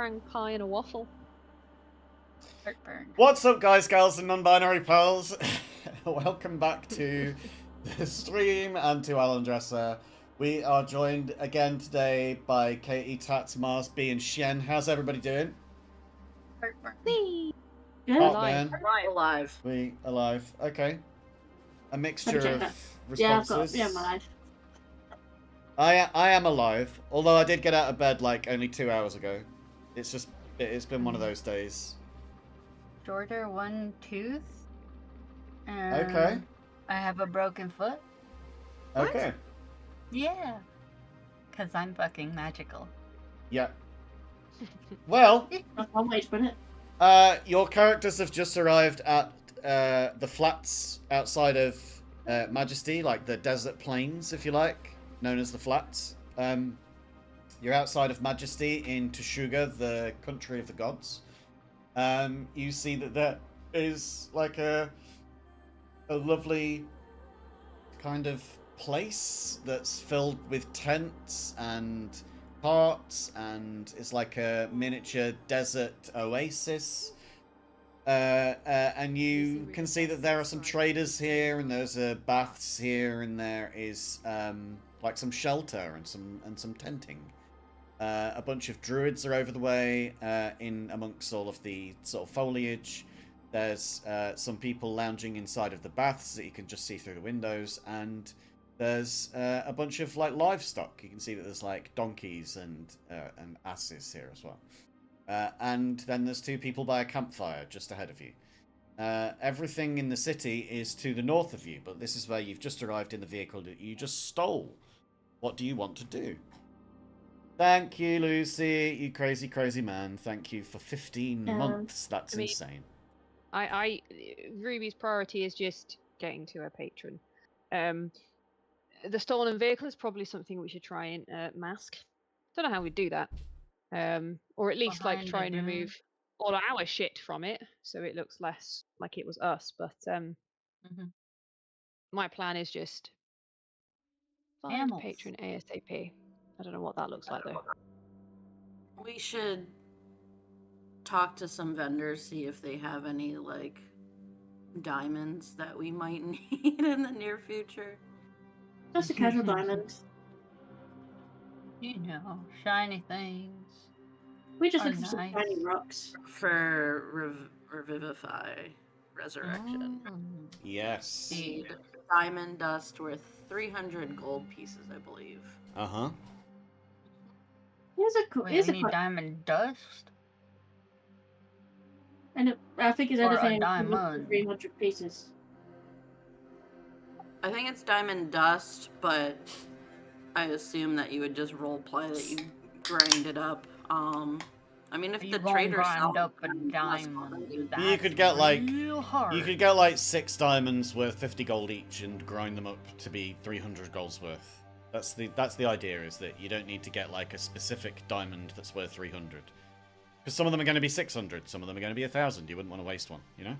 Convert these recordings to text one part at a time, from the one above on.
meringue pie and a waffle. Heartburn. What's up, guys, gals, and non-binary pals? Welcome back to the stream and to Alan Dresser. We are joined again today by Katie, Tats, Mars, B, and Shen. How's everybody doing? Heartburn. Hot, man. Alive. We alive. Okay. A mixture of Yeah, responses. I'm alive. I am alive, although I did get out of bed like only 2 hours ago. It's been one of those days. Shorter one tooth. Okay. I have a broken foot. Okay. What? Yeah. Because I'm fucking magical. Yeah. Well, I'll wait a minute. your characters have just arrived at the flats outside of Majesty, like the desert plains, if you like, known as the flats. You're outside of Majesty in Teshuga, the country of the gods. You see that there is like a lovely kind of place that's filled with tents and carts, and it's like a miniature desert oasis. And you can see that there are some traders here, and there's baths here, and there is like some shelter and some tenting. A bunch of druids are over the way in amongst all of the sort of foliage. There's some people lounging inside of the baths that you can just see through the windows, and there's a bunch of like livestock. You can see that there's like donkeys and asses here as well. And then there's two people by a campfire just ahead of you. Everything in the city is to the north of you, but this is where you've just arrived in the vehicle that you just stole. What do you want to do? Thank you, Lucy, you crazy, crazy man. Thank you for 15 months. That's insane. Ruby's priority is just getting to her patron. The stolen vehicle is probably something we should try and mask. Don't know how we'd do that. Or at least like try and remove all our shit from it, so it looks less like it was us. But my plan is just find patron ASAP. I don't know what that looks like though. We should talk to some vendors, see if they have any like diamonds that we might need in the near future. Just a casual diamond. You know, shiny things. We just look for some shiny rocks. For revivify, resurrection. Yes. Seed diamond dust worth 300 gold pieces, I believe. Uh-huh. Here's a need diamond dust? And I think it's Or anything a diamond. 300 pieces. I think it's diamond dust, but I assume that you would just roleplay that you grind it up. I mean, if the traders grind up a diamond, you could get like 6 diamonds worth 50 gold each and grind them up to be 300 golds worth. That's the idea, is that you don't need to get like a specific diamond that's worth 300. Because some of them are going to be 600, some of them are going to be 1,000. You wouldn't want to waste one, you know?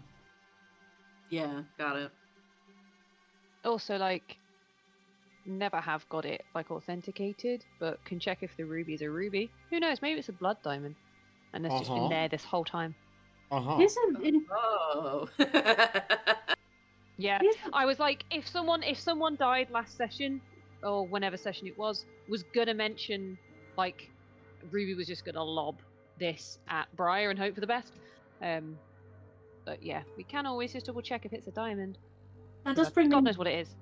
Yeah, got it. Also, like, never have got it like authenticated, but can check if the ruby's a ruby. Who knows? Maybe it's a blood diamond, and it's just been there this whole time. Oh. Yeah, I was like, if someone died last session or whenever session it was gonna mention like Ruby was just gonna lob this at Briar and hope for the best. But yeah, we can always just double check if it's a diamond. That does bring God knows what it is.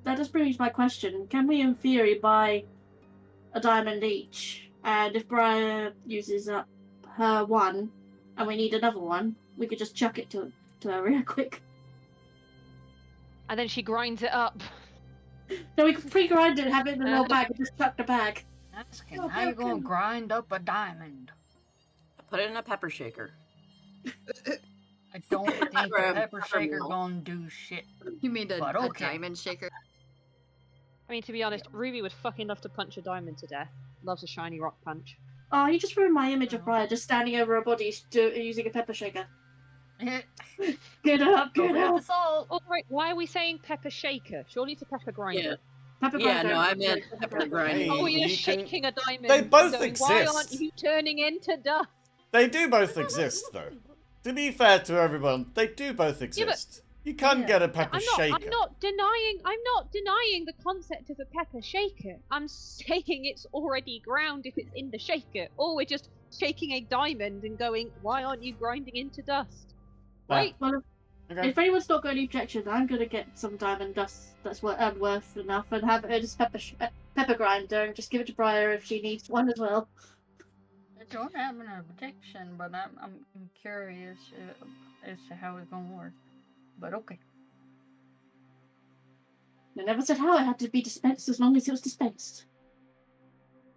That does bring me to my question. Can we, in theory, buy a diamond each? And if Briar uses up her one, and we need another one, we could just chuck it to her real quick. And then she grinds it up. So we can pre-grind it and have it in the little bag and just chuck the bag. Asking how you gonna grind up a diamond? Put it in a pepper shaker. I don't think a pepper shaker gonna do shit. You mean a diamond shaker? I mean, to be honest, Ruby would fucking love to punch a diamond to death. Loves a shiny rock punch. Oh, you just ruined my image of Briar just standing over her body using a pepper shaker. Get up, get up. Oh, right, why are we saying pepper shaker? Surely it's a pepper grinder. Yeah. Pepper grinder. I meant pepper grinder. Oh, you're shaking a diamond. They both going, exist. Why aren't you turning into dust? They do both exist, though. To be fair to everyone, they do both exist. You can get a pepper shaker. I'm not denying the concept of a pepper shaker. I'm saying it's already ground if it's in the shaker. Or we're just shaking a diamond and going, why aren't you grinding into dust? Right? Well, if anyone's not got any objections, I'm going to get some diamond dust that's worth enough and have her just pepper grinder and just give it to Briar if she needs one as well. I don't have an objection, but I'm curious as to how it's going to work. But okay. I never said how it had to be dispensed as long as it was dispensed.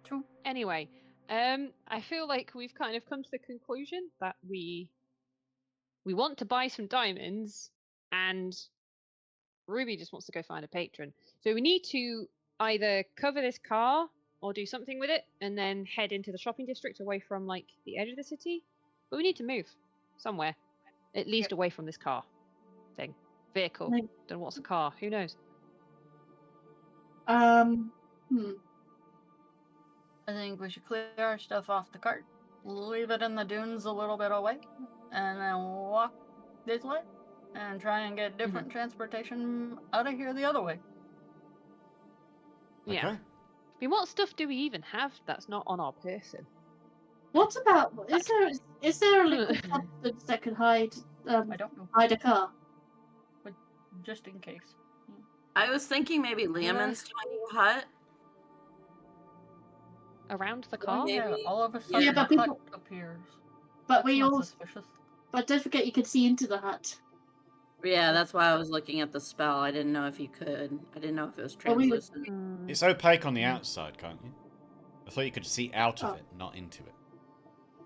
True. Anyway, I feel like we've kind of come to the conclusion that we want to buy some diamonds, and Ruby just wants to go find a patron. So we need to either cover this car or do something with it, and then head into the shopping district away from like the edge of the city. But we need to move somewhere, at least away from this car thing, vehicle. Don't know what's a car. Who knows? I think we should clear our stuff off the cart, leave it in the dunes a little bit away, and then walk this way and try and get different transportation out of here the other way. Yeah. Okay. I mean, what stuff do we even have that's not on our person? What about is there a liquid substance that could hide I don't know, hide a car? but just in case. I was thinking maybe Lemon's tiny hut. Around the car? Yeah, all of a sudden but the people- hut appears. But That's we not all. suspicious. But don't forget, you can see into the hut. Yeah, that's why I was looking at the spell. I didn't know if you could. I didn't know if it was Well, we would- translucent. It's opaque on the outside, can't you? I thought you could see out of Oh. it, not into it.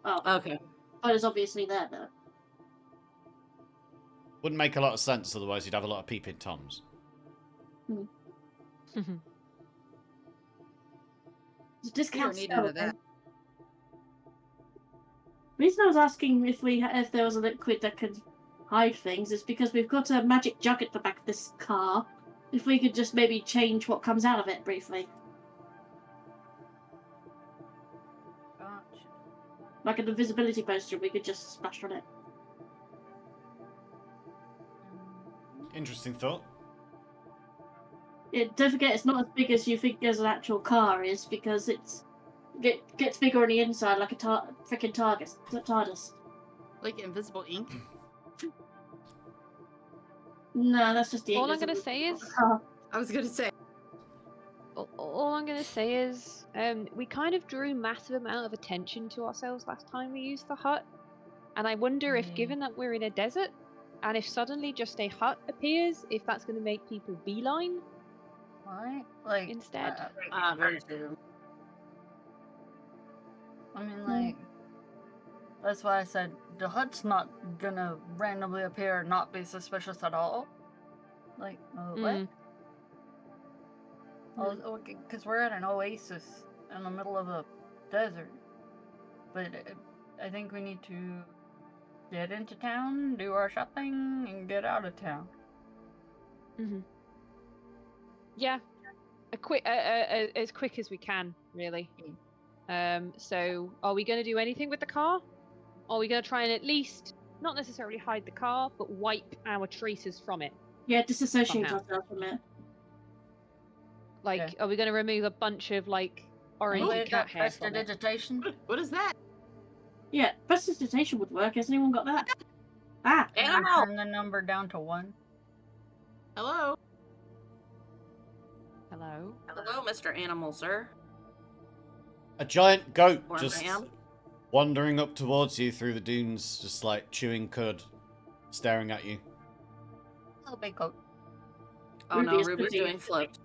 Oh, Okay. but it's obviously there though. Wouldn't make a lot of sense, otherwise you'd have a lot of peeping toms. It's a discount need spell, none of that. then. The reason I was asking if there was a liquid that could hide things is because we've got a magic jug at the back of this car. If we could just maybe change what comes out of it briefly, Gotcha. like an invisibility poster, we could just splash on it. Interesting thought. Don't forget, it's not as big as you think as an actual car is, because gets bigger on the inside, like a freaking TARDIS. Like invisible ink. No, that's just the. All I'm gonna say is, I was gonna say. all I'm gonna say is, we kind of drew massive amount of attention to ourselves last time we used the hut, and I wonder if, given that we're in a desert, and if suddenly just a hut appears, if that's gonna make people beeline Right? Like instead. Very true. I mean, like, that's why I said the hut's not gonna randomly appear and not be suspicious at all. Like, what? Because we're at an oasis in the middle of a desert. But I think we need to get into town, do our shopping, and get out of town. Yeah, as quick as we can, really. So, are we going to do anything with the car? Are we going to try and at least, not necessarily hide the car, but wipe our traces from it? Yeah, disassociate Somehow. ourselves from it. Like, are we going to remove a bunch of, like, orange Anybody cat got hair from it? prestidigitation? What is that? Yeah, prestidigitation would work. Has anyone got that? Ah! Animal! Turn the number down to 1. Hello? Hello? Hello, Mr. Animal, sir. A giant goat Or just ma'am. wandering up towards you through the dunes, just like chewing cud, staring at you. Little big coat. Oh no, Ruby is Ruby's pretty. doing flips.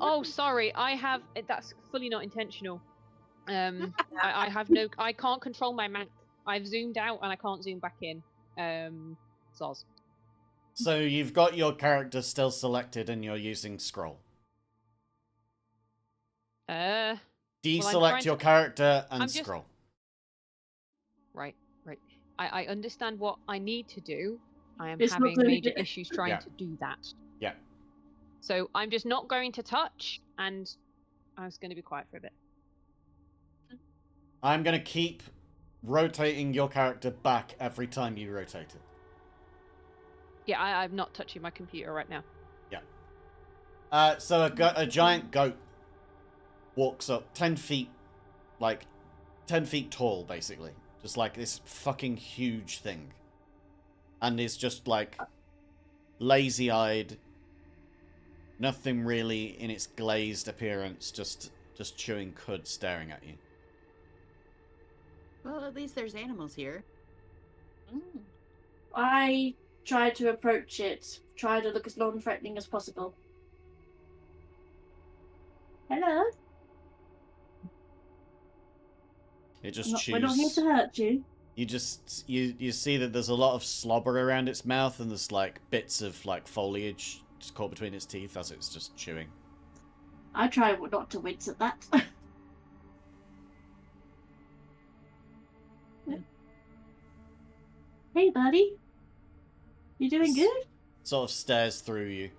Oh, sorry. That's fully not intentional. I have I can't control my Mac. I've zoomed out and I can't zoom back in. Soz. So you've got your character still selected and you're using scroll. Deselect your character and scroll. Right. I understand what I need to do. I am It's not having doing major it. issues trying Yeah. to do that. Yeah. So I'm just not going to touch, and I was going to be quiet for a bit. I'm going to keep rotating your character back every time you rotate it. Yeah, I'm not touching my computer right now. Yeah. So a giant goat walks up 10 feet, like 10 feet tall, basically. Just like this fucking huge thing. And is just like lazy-eyed. Nothing really in its glazed appearance, just chewing cud staring at you. Well, at least there's animals here. I try to approach it, try to look as non-threatening as possible. Hello? It just chews. We're not here to hurt you. You just you see that there's a lot of slobber around its mouth, and there's like bits of like foliage just caught between its teeth as it's just chewing. I try not to wince at that. Hey, buddy. You doing good? Sort of stares through you.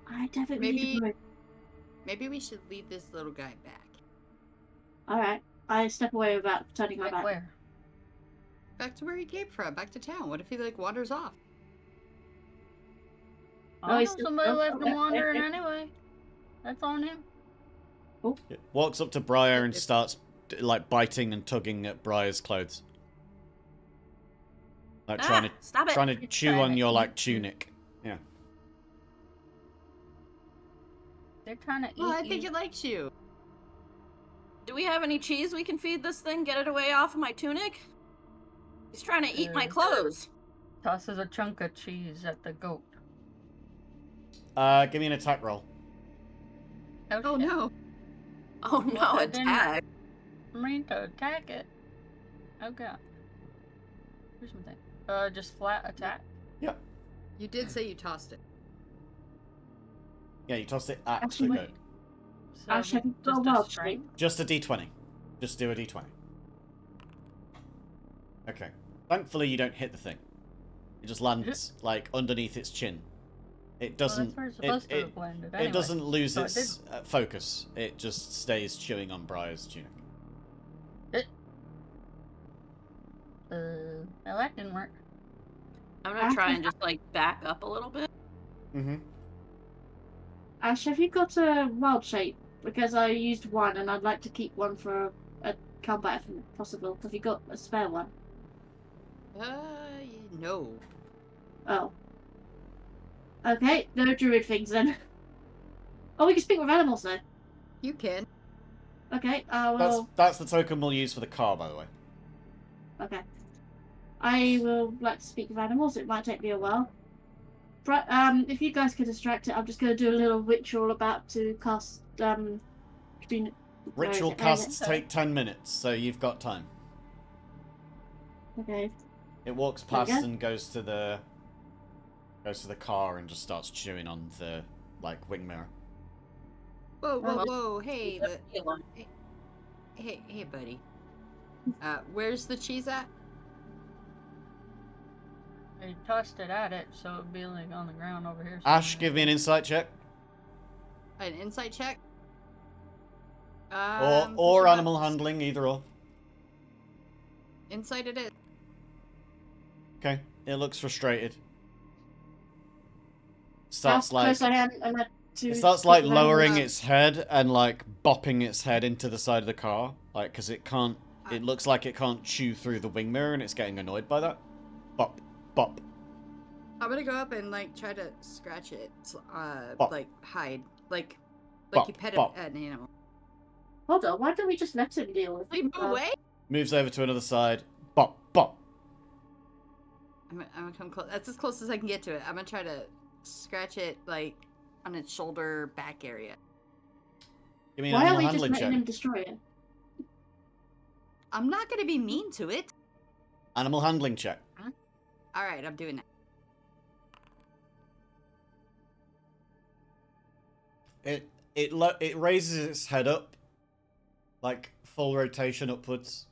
I definitely need to go. Maybe we should lead this little guy back. Alright. I step away without turning my back. Where? Back to where he came from, back to town. What if he, like, wanders off? Oh, he's Somebody still- left him wandering anyway. That's on him. It walks up to Briar and starts like biting and tugging at Briar's clothes. Like trying Stop it! to It's chew trying on to your eat like you. tunic. Yeah. They're trying to eat Well, I think you. it likes you. Do we have any cheese we can feed this thing? Get it away off of my tunic? He's trying to eat my clothes. Tosses a chunk of cheese at the goat. Give me an attack roll. Oh shit. no. Oh no, Well, I didn't- attack. I'm ready to attack it. Oh god. Here's my thing. Just flat attack. Yep. You did say you tossed it. Yeah, you tossed it at the Actually, goat. So Ash, have you got just a a wild strength. Just a d20. Just do a d20. Okay. Thankfully, you don't hit the thing. It just lands like underneath its chin. It doesn't. Well, that's where it's supposed to have landed anyway. It doesn't lose so it its focus. It just stays chewing on Briar's tunic. Well, that didn't work. I'm gonna try and just like back up a little bit. Mm-hmm. Ash, have you got a wild shape? Because I used one and I'd like to keep one for a combat if possible. Have you got a spare one? No. Oh. Okay, no druid things then. Oh, we can speak with animals then. You can. Okay, well, That's the token we'll use for the car, by the way. okay. I will like to speak with animals. It might take me a while. But if you guys can distract it, I'm just going to do a little ritual about to cast Ritual casts take 10 minutes, so you've got time. Okay. It walks There you past go. and goes to the car and just starts chewing on the like wing mirror. Whoa, whoa, Oh. whoa! Hey, hey, buddy. Where's the cheese at? I tossed it at it, so it'd be like on the ground over here. Ash, somewhere. give me an insight check. An insight check. Or push animal buttons. handling, either or. Insight it is. Okay. It looks frustrated. How Starts like close I am to it starts speak like with lowering animals? its head and like bopping its head into the side of the car, like because it can't. It looks like it can't chew through the wing mirror, and it's getting annoyed by that. Bop, bop. I'm gonna go up and like try to scratch it. Bop. Like hide, like Bop, you pet bop. an animal. Hold on, why don't we just let him deal with Wait, it? move away. Moves over to another side. Bop, bop. I'm gonna come close. That's as close as I can get to it. I'm gonna try to scratch it like on its shoulder back area. Give me an Why are animal we just handling letting check. him destroy it? I'm not gonna be mean to it. Animal handling check. All right, I'm doing that. It raises its head up, like full rotation upwards,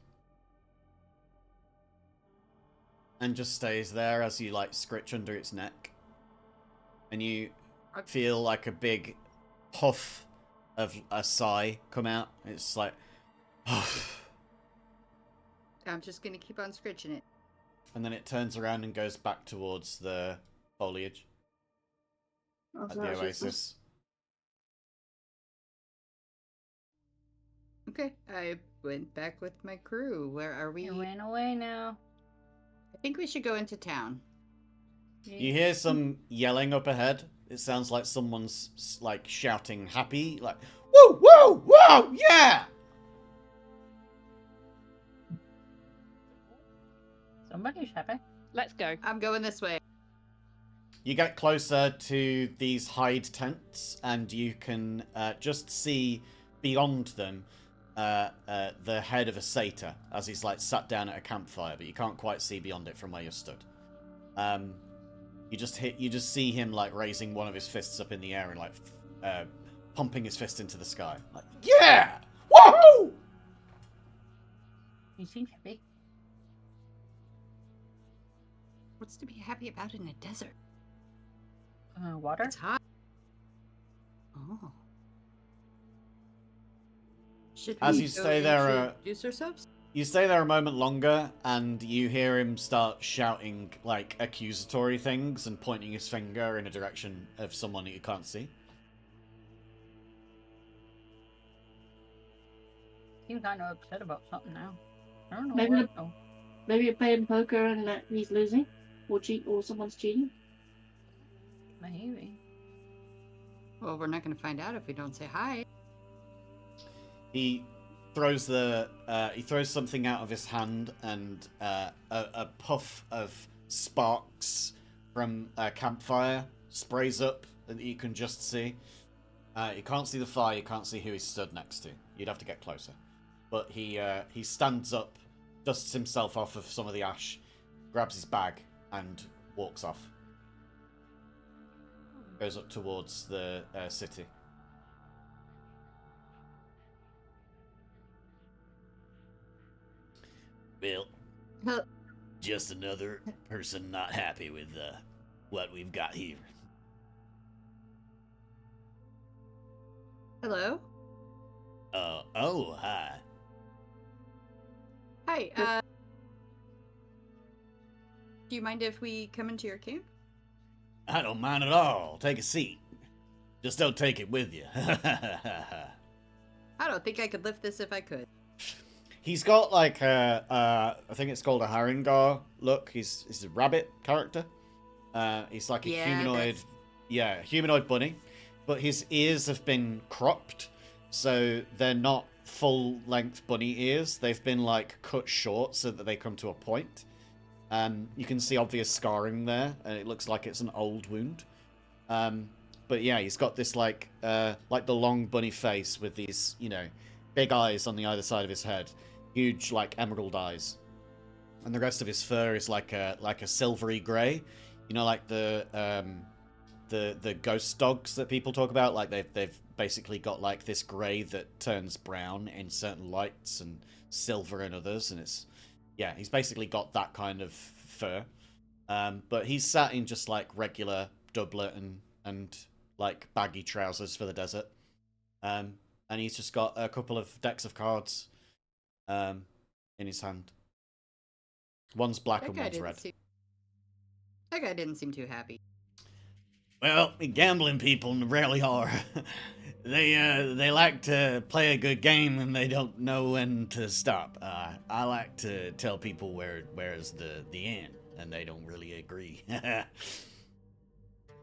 and just stays there as you like scritch under its neck, and you feel like a big puff of a sigh come out. It's like, I'm just gonna keep on scratching it. and then it turns around and goes back towards the foliage Oh, at so the that's just- oasis. Okay, I went back with my crew. Where are we? You ran away now. I think we should go into town. You hear some yelling up ahead. It sounds like someone's like shouting happy, like, woo, woo, whoa, yeah! Somebody's happy. Let's go. I'm going this way. You get closer to these hide tents, and you can just see beyond them the head of a satyr as he's like sat down at a campfire, but you can't quite see beyond it from where you're stood. You just see him like raising one of his fists up in the air and like pumping his fist into the sky, like, yeah, woohoo! You seem happy. What's to be happy about in a desert? Water? It's hot. Oh. Should As we you go stay there, introduce ourselves? You stay there a moment longer, and you hear him start shouting, like, accusatory things and pointing his finger in a direction of someone that you can't see. Seems kind of upset about something now. I don't know Maybe what. Oh, Maybe you're playing poker and he's losing, or someone's cheating. maybe. Well, we're not going to find out if we don't say hi. He throws something out of his hand, and a puff of sparks from a campfire sprays up that you can just see. You can't see the fire, you can't see who he's stood next to. You'd have to get closer. But he stands up, dusts himself off of some of the ash, grabs his bag, and walks off. Goes up towards the city. Well, Hel- just another person not happy with what we've got here. Hello? Oh, hi. Hi, do you mind if we come into your camp? I don't mind at all. Take a seat. Just don't take it with you. I don't think I could lift this if I could. He's got like I think it's called a Haringar look. He's a rabbit character. He's like a humanoid, humanoid bunny, but his ears have been cropped, so they're not full-length bunny ears. They've been like cut short so that they come to a point. You can see obvious scarring there, and it looks like it's an old wound. But yeah, he's got this like the long bunny face with these, big eyes on the either side of his head, huge like emerald eyes, and the rest of his fur is like a silvery grey, like the ghost dogs that people talk about. Like they've basically got like this grey that turns brown in certain lights and silver in others, and he's basically got that kind of fur. But he's sat in just like regular doublet and like baggy trousers for the desert. And he's just got a couple of decks of cards in his hand. One's black and one's red. That guy didn't seem too happy. Well, gambling people rarely are. They like to play a good game and they don't know when to stop. I like to tell people where's the end, and they don't really agree.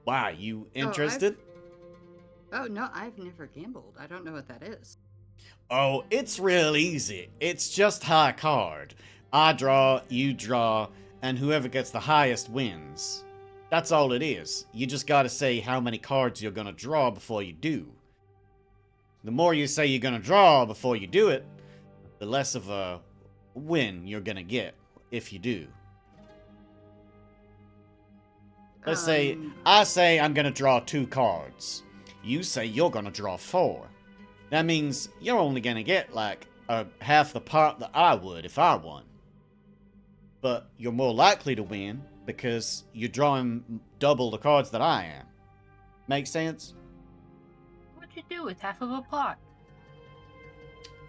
Why, you interested? Oh, no, I've never gambled. I don't know what that is. Oh, it's real easy. It's just high card. I draw, you draw, and whoever gets the highest wins. That's all it is. You just gotta say how many cards you're gonna draw before you do. The more you say you're gonna draw before you do it, the less of a win you're gonna get if you do. Let's say, I say I'm gonna draw 2 cards. You say you're gonna draw 4. That means you're only gonna get like half the part that I would if I won. But you're more likely to win because you're drawing double the cards that I am. Make sense? Which What'd you do with half of a pot?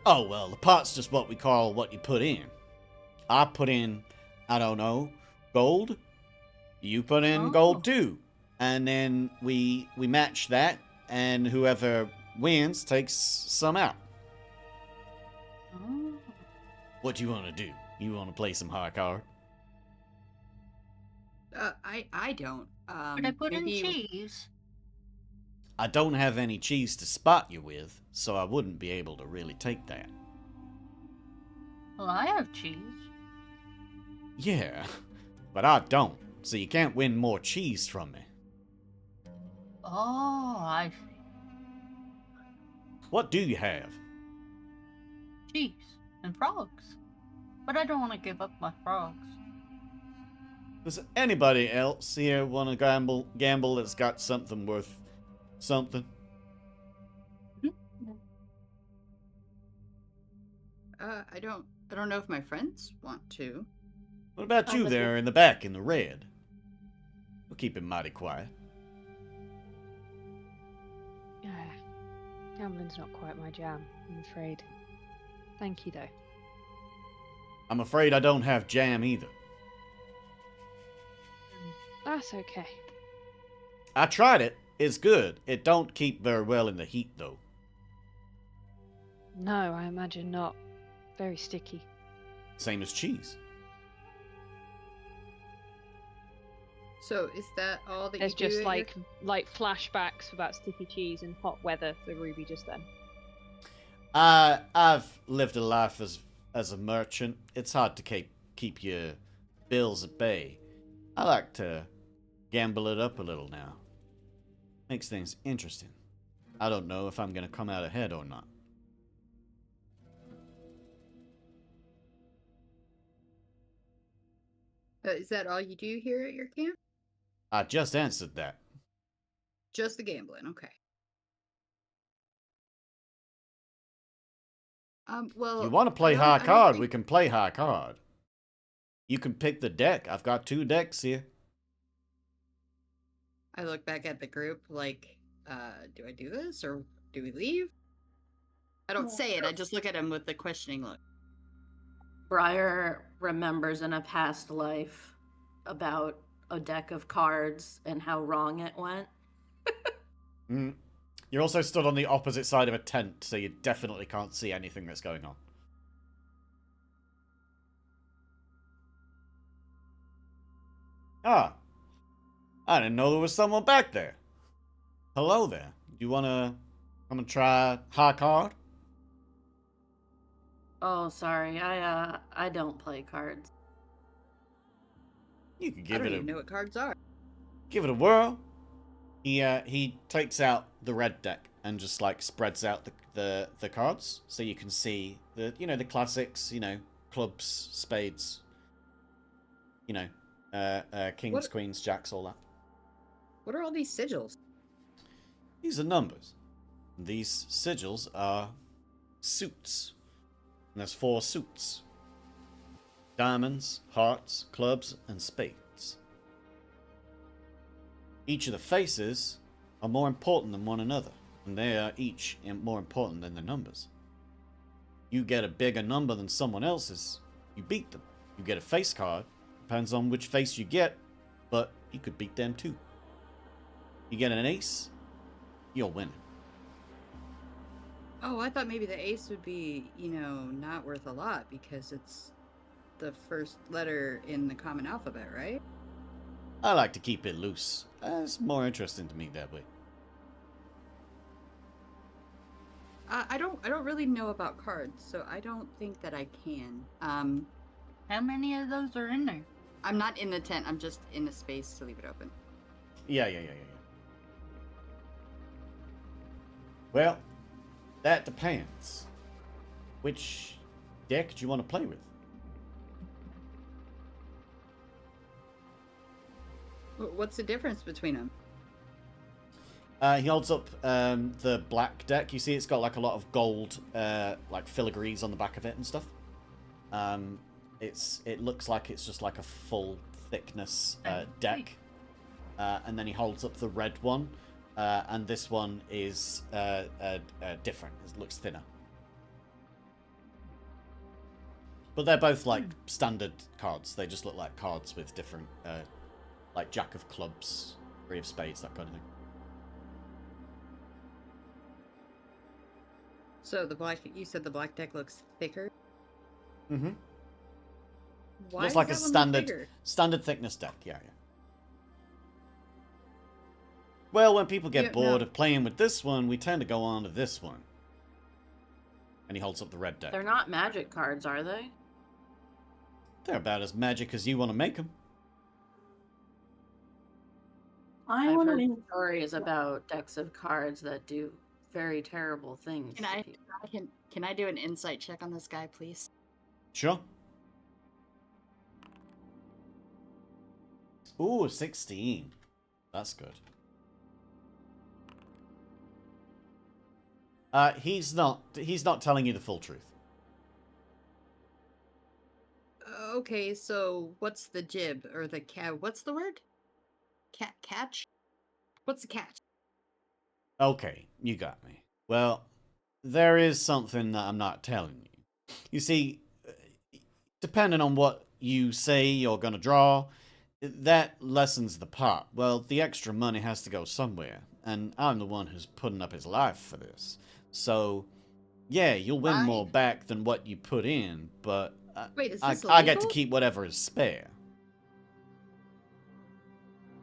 Oh, well, the pot's just what we call what you put in. I put in, I don't know, gold. You put in gold too. And then we match that, and whoever wins takes some out. Oh. What do you want to do? You want to play some high card? I don't. But I put in cheese. I don't have any cheese to spot you with, so I wouldn't be able to really take that. Well, I have cheese. Yeah, but I don't, so you can't win more cheese from me. Oh, I see. What do you have? Cheese and frogs. But I don't want to give up my frogs. Does anybody else here want to gamble that's got something worth something? I don't know if my friends want to. What about you there in the back in the red? We'll keep it mighty quiet. Gambling's not quite my jam, I'm afraid. Thank you, though. I'm afraid I don't have jam either. That's okay. I tried it. It's good. It don't keep very well in the heat, though. No, I imagine not. Very sticky. Same as cheese. So is that all that There's you do? just like flashbacks about sticky cheese and hot weather for Ruby just then. I've lived a life as a merchant. It's hard to keep your bills at bay. I like to gamble it up a little now. Makes things interesting. I don't know if I'm gonna come out ahead or not. Is that all you do here at your camp? I just answered that. Just the gambling, okay. Well, You want to play high card? We can play high card. You can pick the deck. I've got 2 decks here. I look back at the group like, do I do this or do we leave? I don't say it. I just look at him with the questioning look. Briar remembers in a past life about a deck of cards and how wrong it went. You're also stood on the opposite side of a tent, so you definitely can't see anything that's going on. Ah. I didn't know there was someone back there. Hello there. Do you want to come and try high card? Oh, sorry. I don't play cards. You could I give don't it even know what cards are. give it a whirl. He takes out the red deck and just like spreads out the cards so you can see the the classics, clubs, spades, kings, queens, jacks, all that. What are all these sigils? These are numbers. These sigils are suits. And there's 4 suits. Diamonds, hearts, clubs, and spades. Each of the faces are more important than one another, and they are each more important than the numbers. You get a bigger number than someone else's, you beat them. You get a face card, depends on which face you get, but you could beat them too. You get an ace, you'll win. Oh, I thought maybe the ace would be, not worth a lot because it's the first letter in the common alphabet, right? I like to keep it loose. It's more interesting to me that way. I don't really know about cards, so I don't think that I can. How many of those are in there? I'm not in the tent. I'm just in a space to leave it open. Yeah. Well, that depends. Which deck do you want to play with? What's the difference between them? He holds up the black deck. You see it's got like a lot of gold like filigrees on the back of it and stuff. It looks like it's just like a full thickness deck. And then he holds up the red one. and this one is different. It looks thinner. But they're both like standard cards. They just look like cards with different, like Jack of Clubs, Three of Spades, that kind of thing. So you said the black deck looks thicker? Mm-hmm. Why Looks like a does that one look bigger? standard thickness deck, yeah. Well, when people get bored of playing with this one, we tend to go on to this one. And he holds up the red deck. They're not magic cards, are they? They're about as magic as you want to make them. I've heard stories about decks of cards that do very terrible things. Can I do an insight check on this guy, please? Sure. Ooh, 16. That's good. He's not telling you the full truth. Okay, so what's the jib or the cat? What's the word? Catch? What's the catch? Okay, you got me. Well, there is something that I'm not telling you. You see, depending on what you say you're gonna draw, that lessens the pot. Well, the extra money has to go somewhere, and I'm the one who's putting up his life for this. So, yeah, you'll win more back than what you put in, but wait, is this I get to illegal? keep whatever is spare.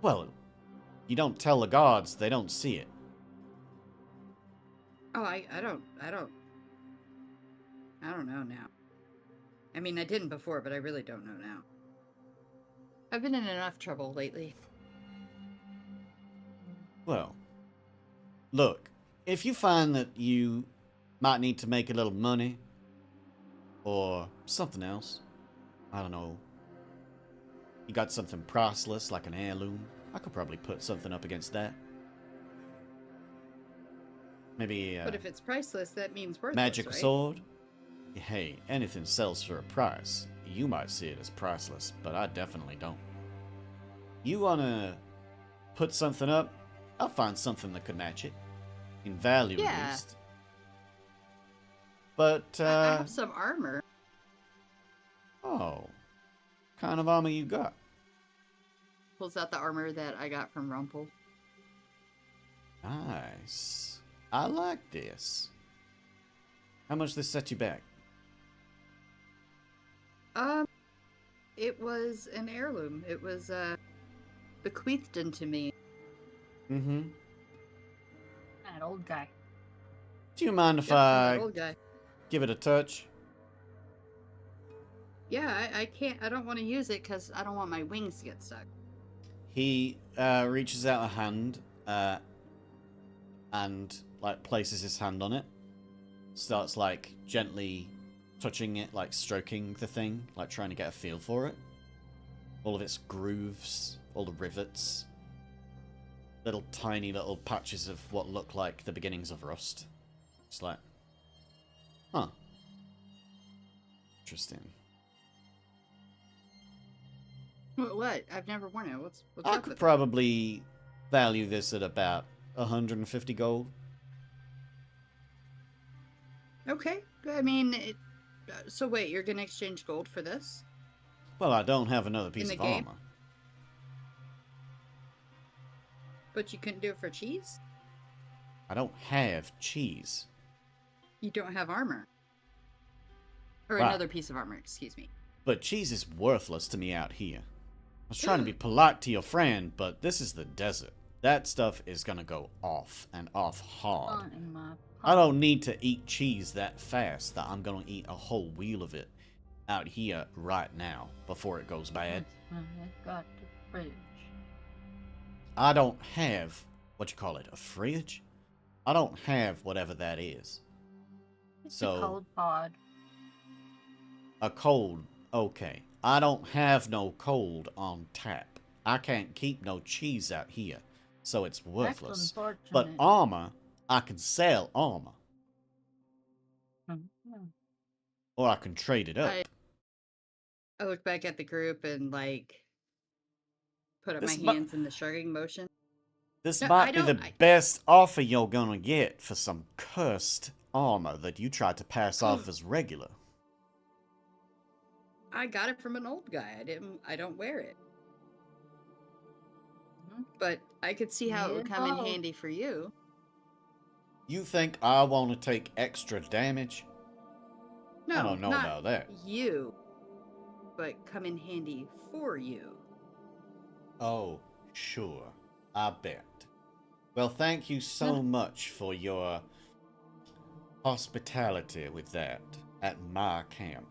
Well, you don't tell the gods, they don't see it. Oh, I don't know now. I mean, I didn't before, but I really don't know now. I've been in enough trouble lately. Well, look, if you find that you might need to make a little money, or something else, I don't know, you got something priceless like an heirloom, I could probably put something up against that. Maybe but if it's priceless, that means worthless, magic right? sword? Hey, anything sells for a price. You might see it as priceless, but I definitely don't. You wanna put something up? I'll find something that could match it. In value, at least. But, I have some armor. Oh. Kind of armor you got? Pulls out the armor that I got from Rumpel. Nice. I like this. How much this set you back? It was an heirloom. It was, bequeathed into me. Mm-hmm. That old guy. Do you mind if That old guy. give it a touch? Yeah, I can't. I don't want to use it because I don't want my wings to get stuck. He reaches out a hand and like places his hand on it. Starts like gently touching it, like stroking the thing, like trying to get a feel for it. All of its grooves, all the rivets, little tiny little patches of what look like the beginnings of rust. It's like, huh. Interesting. What? I've never worn it. What's I up could with probably value this at about 150 gold. it? Okay. I mean, so wait, you're gonna exchange gold for this? Well, I don't have another piece the of game? armor. But you couldn't do it for cheese? I don't have cheese. You don't have armor. Or Right. another piece of armor, excuse me. But cheese is worthless to me out here. I was trying to be polite to your friend, but this is the desert. That stuff is gonna go off, and off hard. I don't need to eat cheese that fast that I'm gonna eat a whole wheel of it out here right now before it goes bad. Got the fridge. I don't have, what you call it, a fridge? I don't have whatever that is. It's a cold pod. A cold, okay. I don't have no cold on tap. I can't keep no cheese out here, so it's worthless. But armor, I can sell armor. Or I can trade it up. I look back at the group and, like, put up This my hands in the shrugging motion. This No, might be the best offer you're gonna get for some cursed armor that you tried to pass off as regular. I got it from an old guy. I don't wear it. But I could see how it would come in handy for you. You think I want to take extra damage? No, I don't know not about that. you, but come in handy for you. Oh, sure. I bet. Well, thank you so much for your hospitality with that at my camp.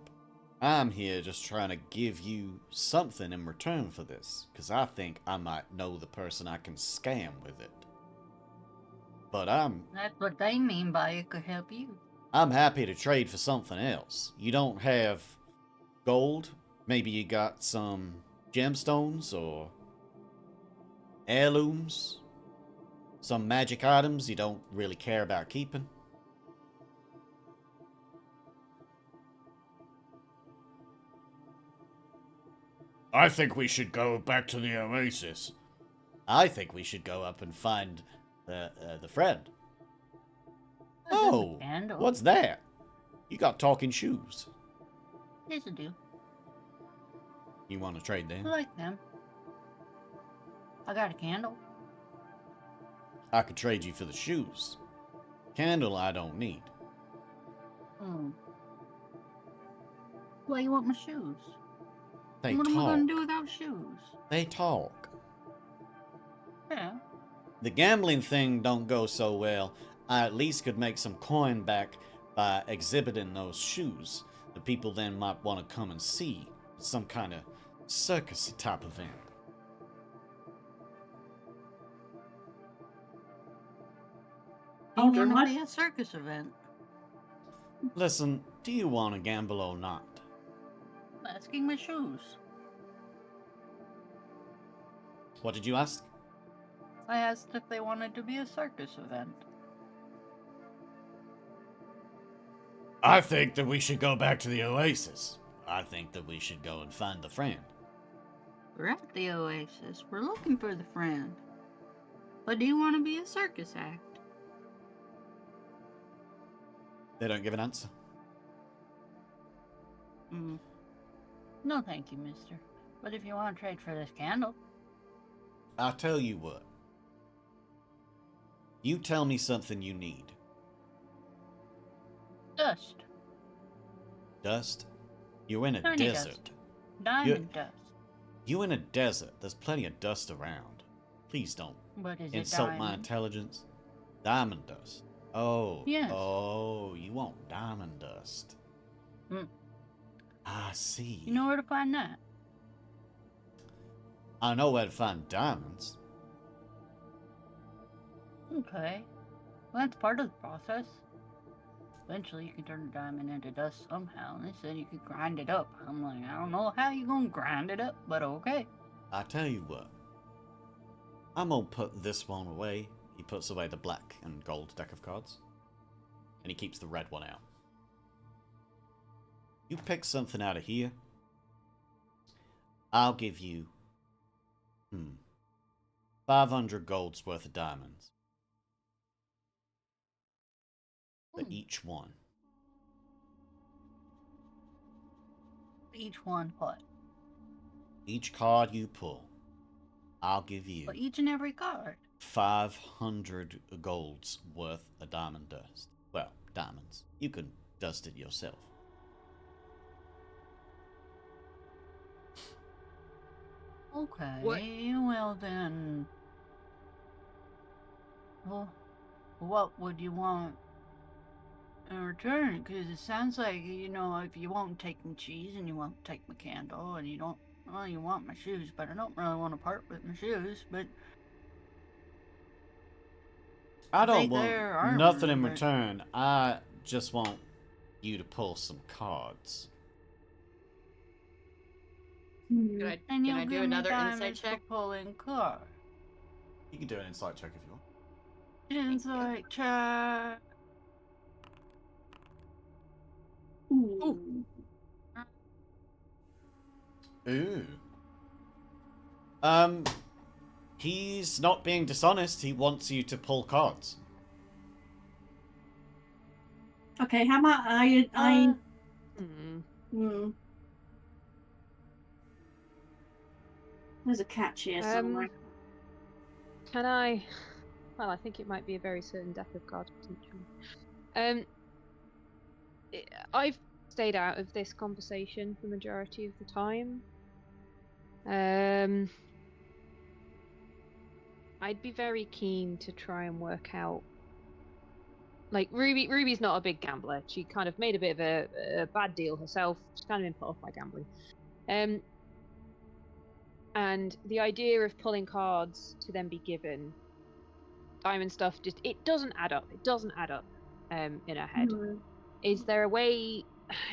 I'm here just trying to give you something in return for this, because I think I might know the person I can scam with it. But That's what they mean by it could help you. I'm happy to trade for something else. You don't have gold? Maybe you got some gemstones or heirlooms? Some magic items you don't really care about keeping? I think we should go back to the oasis. I think we should go up and find the friend. Oh, what's that? You got talking shoes. Yes, I do. You want to trade I them? like them. I got a candle. I could trade you for the shoes. Candle I don't need. Why you want my shoes? They what talk. am I gonna do without shoes? They talk. Yeah. The gambling thing don't go so well. I at least could make some coin back by exhibiting those shoes. The people then might want to come and see. Some kind of circus type event. Do you want to be a circus event? Listen, do you want to gamble or not? I'm asking my shoes. What did you ask? I asked if they wanted to be a circus event. I think that we should go back to the oasis. I think that we should go and find the friend. We're at the oasis. We're looking for the friend. But do you want to be a circus act? They don't give an answer. No, thank you, mister. But if you want to trade for this candle... I'll tell you what. You tell me something you need. Dust. Dust? You're in a Tiny desert. dust. Diamond dust. You in a desert. There's plenty of dust around. Please don't But is insult it my diamond? intelligence. Diamond dust. Oh. Yes. Oh, you want diamond dust. I see. You know where to find that? I know where to find diamonds. Okay. Well, that's part of the process. Eventually, you can turn a diamond into dust somehow. And they said you could grind it up. I'm like, I don't know how you gonna grind it up, but okay. I tell you what. I'm gonna put this one away. He puts away the black and gold deck of cards. And he keeps the red one out. You pick something out of here. I'll give you 500 gold's worth of diamonds. For each one. Each one what? Each card you pull, I'll give you For each and every card. 500 gold's worth of diamond dust. Well, diamonds. You can dust it yourself. Okay. What? Well then. Well, what would you want in return? Because it sounds like, you know, if you won't take my cheese and you won't take my candle and you don't, well, you want my shoes, but I don't really want to part with my shoes, but... I don't they're want armor, nothing in but- return. I just want you to pull some cards. Hmm. Can And I you'll do give me another insight diamonds check? for pulling cards. You can do an insight check if you want. Insight check. Ooh. Ooh. He's not being dishonest. He wants you to pull cards. Okay, how about There's a catch here somewhere. Can I? Well, I think it might be a very certain deck of cards potentially. I've stayed out of this conversation the majority of the time. I'd be very keen to try and work out. Like Ruby's not a big gambler. She kind of made a bit of a bad deal herself. She's kind of been put off by gambling. And the idea of pulling cards to then be given diamond stuff, just it doesn't add up. It doesn't add up in her head. Is there a way?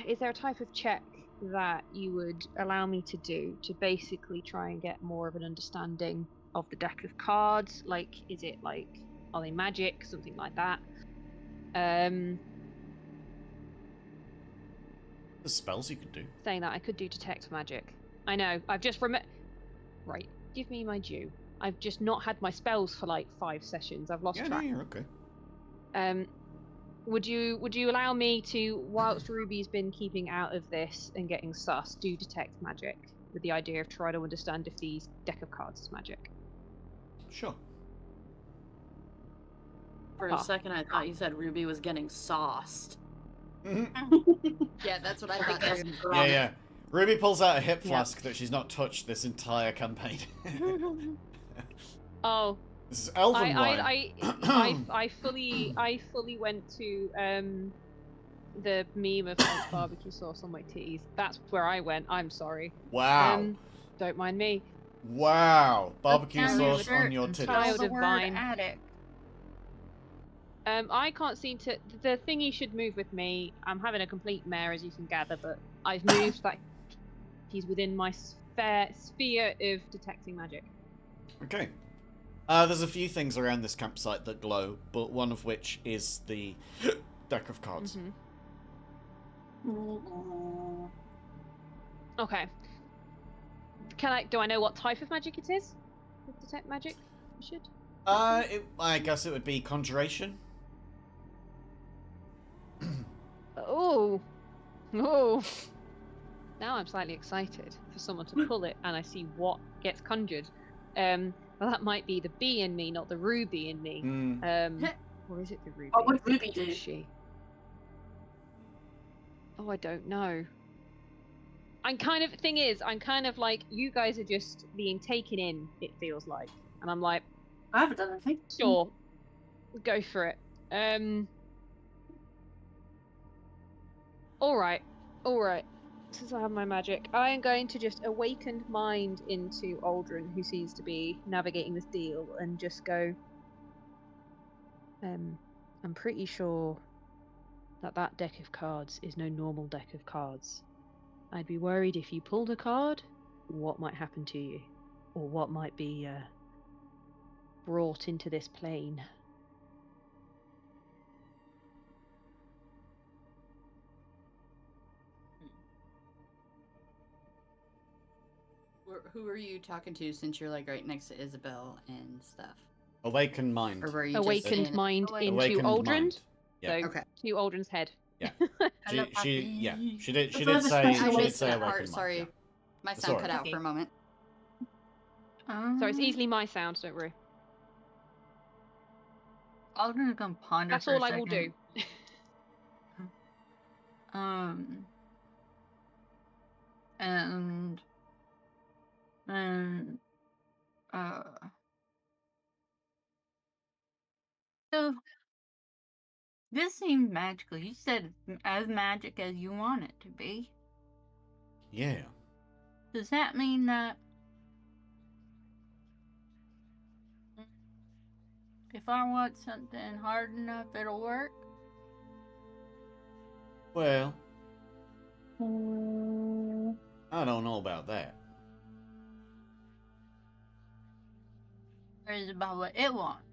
Is there a type of check that you would allow me to do to basically try and get more of an understanding of the deck of cards? Like, is it like, are they magic, something like that? The spells you could do. Saying that, I could do detect magic. I know. I've just Right. Give me my due. I've just not had my spells for like 5 sessions. I've lost track. Yeah, you're okay. Would you allow me to, whilst Ruby's been keeping out of this and getting sus, do detect magic with the idea of trying to understand if these deck of cards is magic? Sure. For a second, I thought you said Ruby was getting sauced. Yeah, that's what I thought. Yeah. Ruby pulls out a hip flask that she's not touched this entire campaign. Oh. This is elven wine. I fully went to the meme of like, barbecue sauce on my titties. That's where I went. I'm sorry. Wow. Don't mind me. Wow. Barbecue sauce on your titties. Child the word divine. addict. I can't seem to. The thingy should move with me. I'm having a complete mare, as you can gather, but I've moved that he's within my sphere of detecting magic. Okay. There's a few things around this campsite that glow, but one of which is the deck of cards. Okay. Do I know what type of magic it is? With detect magic? I should. I guess it would be conjuration. Oh. Now I'm slightly excited for someone to pull it, and I see what gets conjured. Well, that might be the bee in me, not the ruby in me. Or is it the ruby? What would Ruby do? She? Oh, I don't know. I'm kind of like, you guys are just being taken in, it feels like. And I'm like, I haven't done anything. Sure. Go for it. Alright. Since I have my magic, I am going to just awaken mind into Aldrin, who seems to be navigating this deal, and just go, I'm pretty sure that deck of cards is no normal deck of cards. I'd be worried if you pulled a card, what might happen to you, or what might be brought into this plane. Who are you talking to, since you're like right next to Isabel and stuff? Awakened mind. Or were you Awakened mind into Awakened Aldrin? mind. Yeah. So, Okay. to Aldrin's head. Yeah. She She did That's say I I awakened missed that part. mind. Sorry, Yeah. my That's sound alright. cut out for a moment. So it's easily my sound, don't worry. Aldrin is gonna ponder. That's for all a I will do. second. And so this seems magical. You said it's as magic as you want it to be. Yeah. Does that mean that if I want something hard enough, it'll work? Well, I don't know about that. Or is it about what it wants?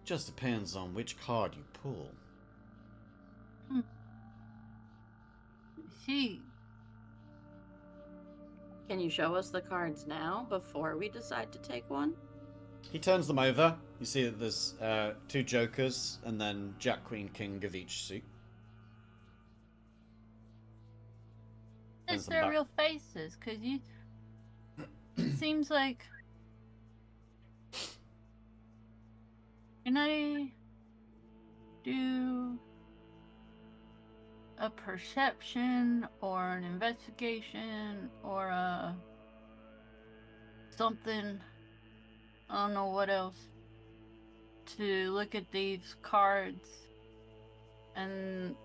Just depends on which card you pull. See. Can you show us the cards now before we decide to take one? He turns them over. You see that there's 2 jokers and then Jack, Queen, King of each suit. Is there real faces? Because you... It seems like... Can I do a perception or an investigation or a something? I don't know what else. To look at these cards and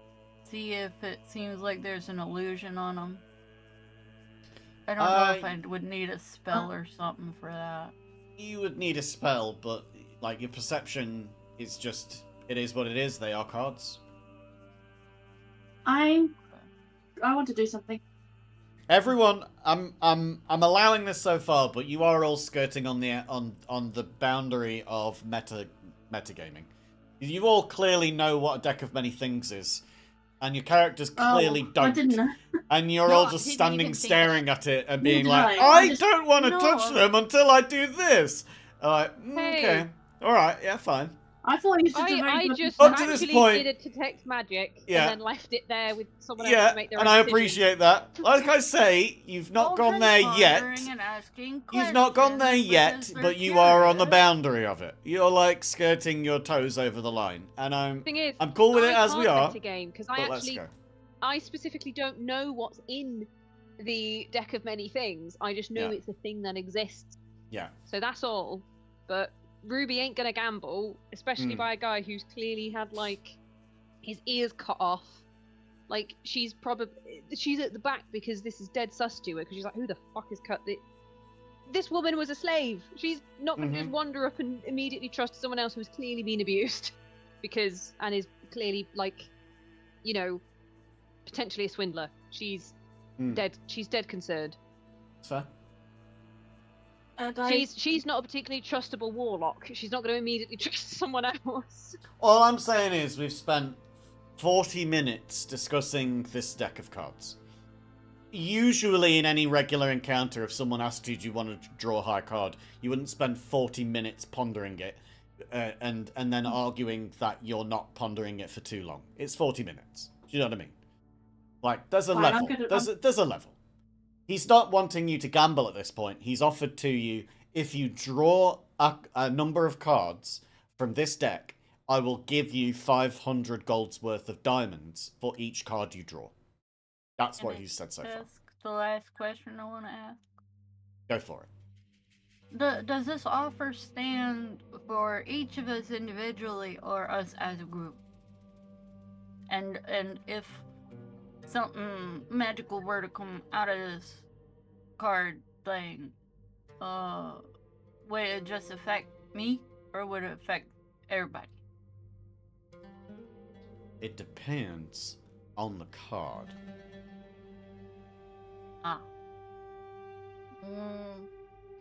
see if it seems like there's an illusion on them. I don't know if I would need a spell or something for that. You would need a spell, but like your perception is just, it is what it is. They are cards. I want to do something. Everyone, I'm allowing this so far, but you are all skirting on the boundary of metagaming. You all clearly know what a deck of many things is, and your characters clearly don't. I didn't know. And you're all just standing staring at it and being like, I don't want to touch them until I do this. Like, okay, all right, yeah, fine. I thought you said I just Up to this actually point, did a detect magic yeah. and then left it there with someone else to make their own and I decision. appreciate that. Like I say, you've not gone there yet. You've not gone there yet, but you are on the boundary of it. You're like skirting your toes over the line, and I'm cool with it as we are. Because let's go. I specifically don't know what's in the deck of many things. I just know it's a thing that exists. Yeah. So that's all. But Ruby ain't gonna gamble, especially by a guy who's clearly had like his ears cut off. Like she's at the back because this is dead sus to her. Because she's like, who the fuck has cut this? This woman was a slave. She's not gonna just wander up and immediately trust someone else who's clearly been abused, and is clearly like, you know, potentially a swindler. She's dead. She's dead concerned. That's fair. She's not a particularly trustable warlock. She's not going to immediately trust someone else. All I'm saying is we've spent 40 minutes discussing this deck of cards. Usually in any regular encounter, if someone asked you, do you want to draw a high card, you wouldn't spend 40 minutes pondering it and then arguing that you're not pondering it for too long. It's 40 minutes. Do you know what I mean? Like, there's a level. There's a level. He's not wanting you to gamble at this point. He's offered to you, if you draw a number of cards from this deck, I will give you 500 golds worth of diamonds for each card you draw. That's what he's said so far. That's the last question I want to ask. Go for it. Does this offer stand for each of us individually or us as a group? And if something magical were to come out of this card thing, would it just affect me or would it affect everybody? It depends on the card.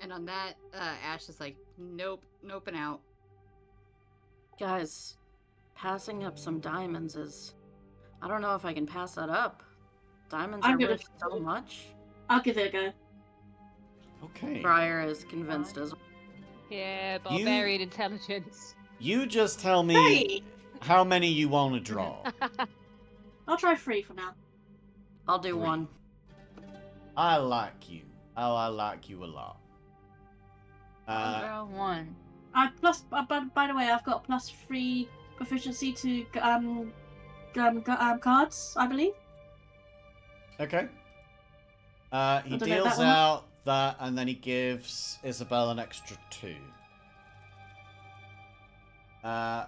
And on that, Ash is like, nope and out. Guys, passing up some diamonds is... I don't know if I can pass that up. Diamonds are worth so much. I'll give it a go. Okay. Briar is convinced as well. Yeah, barbarian intelligence. You just tell me how many you want to draw. I'll try 3 for now. I'll do 1. I like you. Oh, I like you a lot. I'll draw 1. By the way, I've got +3 proficiency to cards, I believe. Okay. He deals out that, and then he gives Isabel an extra 2.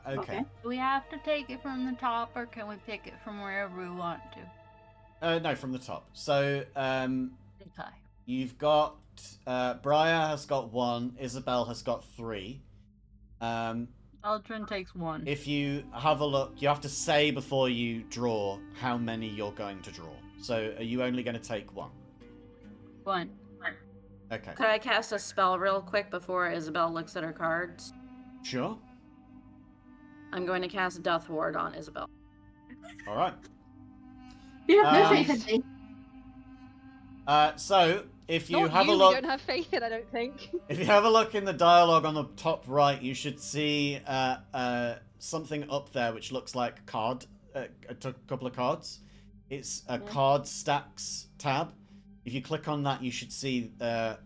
Okay. Do we have to take it from the top, or can we pick it from wherever we want to? No, from the top. So, Okay. you've got Briar has got 1, Isabel has got 3. Aldrin takes 1. If you have a look, you have to say before you draw how many you're going to draw. So, are you only going to take 1? 1. Okay. Could I cast a spell real quick before Isabel looks at her cards? Sure. I'm going to cast Death Ward on Isabel. All right. You have no faith in me. So, if you Not have you, a look, we don't have faith in, I don't think. if you have a look in the dialogue on the top right, you should see something up there which looks like a couple of cards. It's a card stacks tab. If you click on that, you should see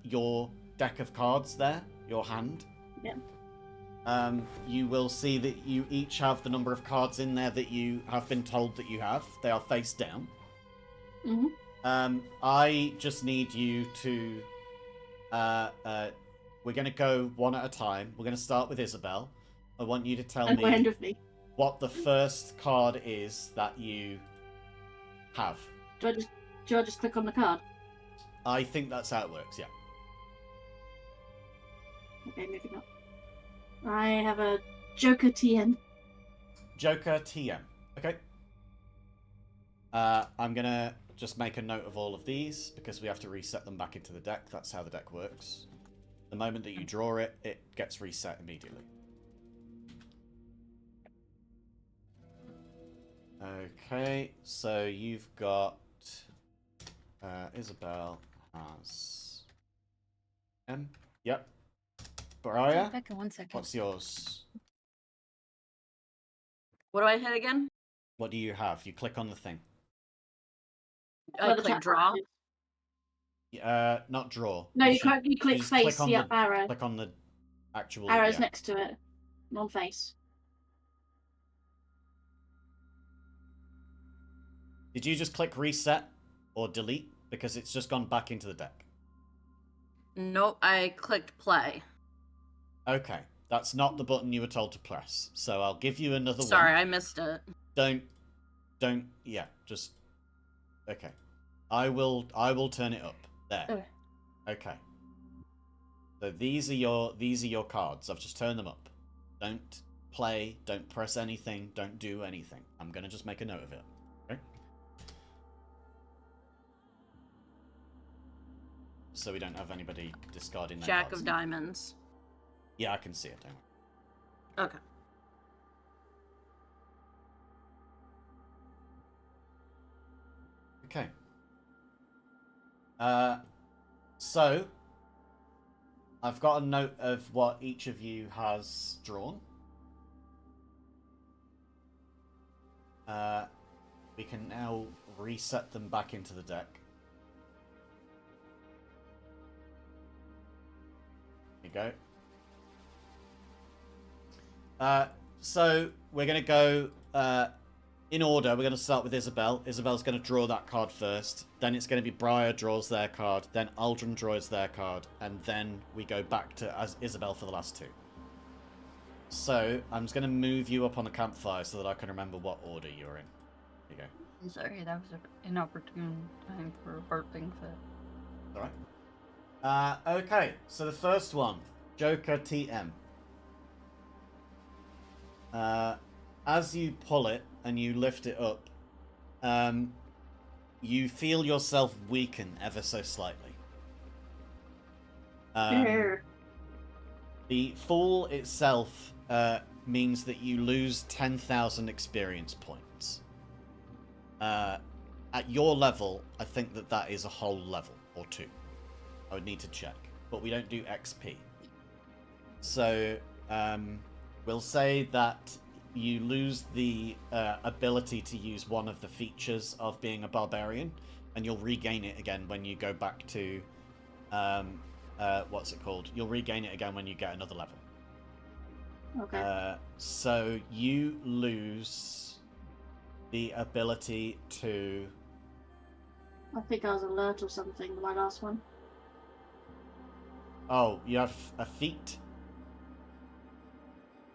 your deck of cards there, your hand. Yeah. You will see that you each have the number of cards in there that you have been told that you have. They are face down. Mm-hmm. I just need you to... we're going to go one at a time. We're going to start with Isabel. I want you to tell me what the first card is that you have. Do I just click on the card? I think that's how it works, yeah. Okay, maybe not. I have a Joker TN. Joker TM. Okay. I'm going to just make a note of all of these because we have to reset them back into the deck. That's how the deck works. The moment that you draw it, it gets reset immediately. Okay, so you've got Isabel has M. Yep. Baraya, Back in 1 second. what's yours? What do I hit again? What do you have? You click on the thing. I click draw. Not draw. No, you click just face, click on the arrow. Click on the actual Arrow's next to it. Non-face. Did you just click reset or delete? Because it's just gone back into the deck. Nope, I clicked play. Okay, that's not the button you were told to press. So I'll give you another one. Sorry, I missed it. Yeah, just... Okay. I will turn it up. There. Okay. So these are your cards. I've just turned them up. Don't play, don't press anything, don't do anything. I'm gonna just make a note of it. Okay? So we don't have anybody discarding their Jack cards. of diamonds. Yeah, I can see it, don't worry. Okay. Okay. So I've got a note of what each of you has drawn. We can now reset them back into the deck. There you go. So we're going to go in order. We're going to start with Isabel. Isabel's going to draw that card first. Then it's going to be Briar draws their card. Then Aldrin draws their card. And then we go back to Isabel for the last two. So I'm just going to move you up on the campfire so that I can remember what order you're in. There you go. I'm sorry, that was an inopportune time for burping fit. Alright. Okay, so the first one, Joker TM. As you pull it and you lift it up, you feel yourself weaken ever so slightly. The fall itself means that you lose 10,000 experience points. At your level, I think that is a whole level or two. I would need to check, but we don't do XP. So we'll say that you lose the ability to use one of the features of being a barbarian, and you'll regain it again when you go back to what's it called? You'll regain it again when you get another level. Okay. So you lose the ability to... I think I was alert or something, my last one. Oh, you have a feat?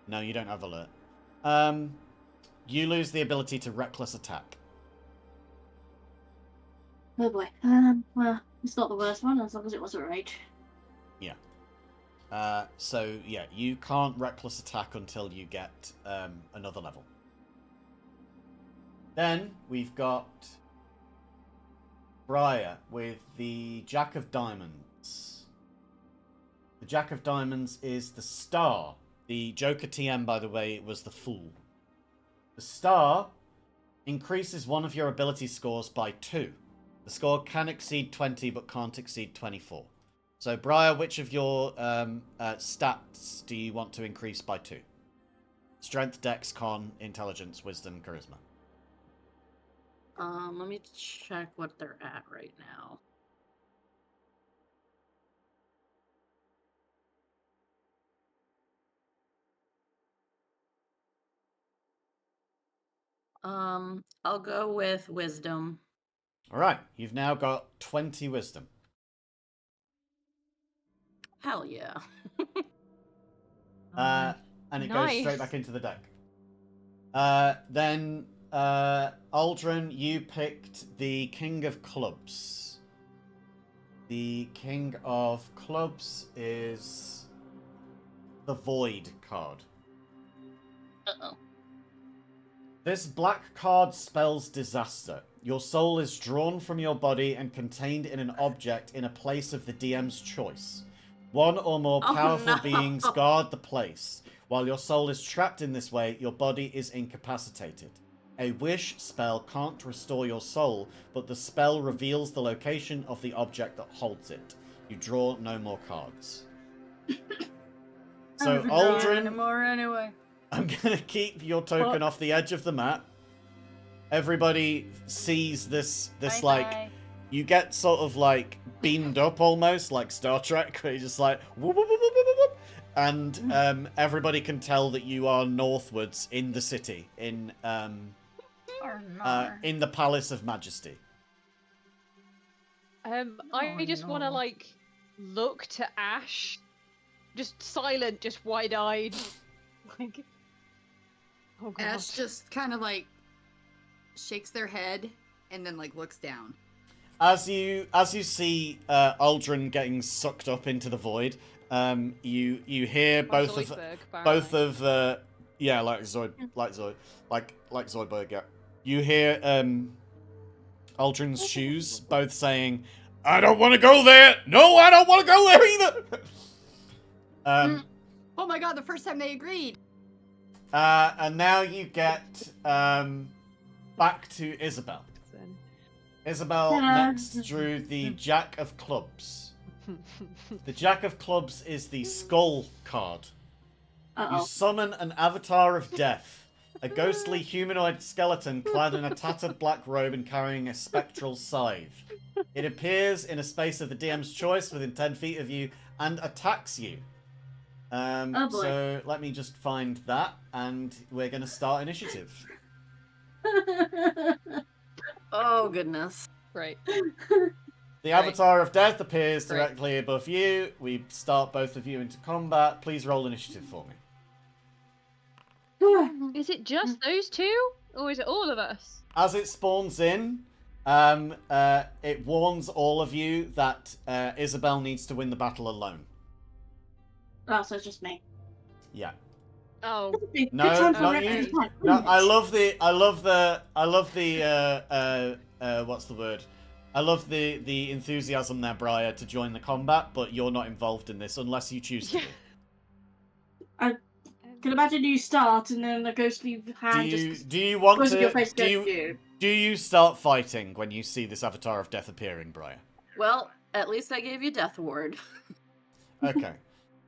No, you don't have alert. You lose the ability to reckless attack. Oh boy. Well, it's not the worst one, as long as it wasn't rage. Yeah. So, yeah, you can't reckless attack until you get another level. Then we've got Briar with the Jack of Diamonds. The Jack of Diamonds is the star. The Joker TM, by the way, was the Fool. The star increases one of your ability scores by 2. The score can exceed 20, but can't exceed 24. So, Briar, which of your stats do you want to increase by 2? Strength, Dex, Con, Intelligence, Wisdom, Charisma. Let me check what they're at right now. I'll go with Wisdom. All right, you've now got 20 Wisdom. Hell yeah. And it goes straight Nice. back into the deck. Then, Aldrin, you picked the King of Clubs. The King of Clubs is the Void card. Uh-oh. This black card spells disaster. Your soul is drawn from your body and contained in an object in a place of the DM's choice. One or more powerful beings guard the place. While your soul is trapped in this way, your body is incapacitated. A wish spell can't restore your soul, but the spell reveals the location of the object that holds it. You draw no more cards. So, Aldrin, anymore anyway. I'm going to keep your token off the edge of the map. Everybody sees this Bye-bye. you get sort of like beamed up almost, like Star Trek, where you're just like, whoop, whoop, whoop, whoop, whoop, whoop. And everybody can tell that you are northwards in the city, in the Palace of Majesty. I just want to no. like look to Ash, just silent, just wide-eyed, like. Oh god. Ash just kind of like shakes their head and then like looks down. As you see Aldrin getting sucked up into the void, you hear Like both Zoidberg, of yeah, like Zoidberg, yeah. You hear Aldrin's shoes both saying, "I don't want to go there. No, I don't want to go there either." Oh my god, the first time they agreed. And now you get back to Isabel. Isabel next drew the Jack of Clubs. The Jack of Clubs is the Skull card. You summon an avatar of death, a ghostly humanoid skeleton clad in a tattered black robe and carrying a spectral scythe. It appears in a space of the DM's choice within 10 feet of you and attacks you. So let me just find that, and we're going to start initiative. Oh, goodness. Right. The Avatar of Death appears directly above you. We start both of you into combat. Please roll initiative for me. Is it just those two, or is it all of us? As it spawns in, it warns all of you that Isabel needs to win the battle alone. Oh, so it's just me. Yeah. Oh. No, not you. No, I love the what's the word? I love the enthusiasm there, Briar, to join the combat, but you're not involved in this unless you choose to be. I can imagine you start and then the ghostly hand Do you want goes in your to face. do you start fighting when you see this Avatar of Death appearing, Briar? Well, at least I gave you Death Ward. Okay.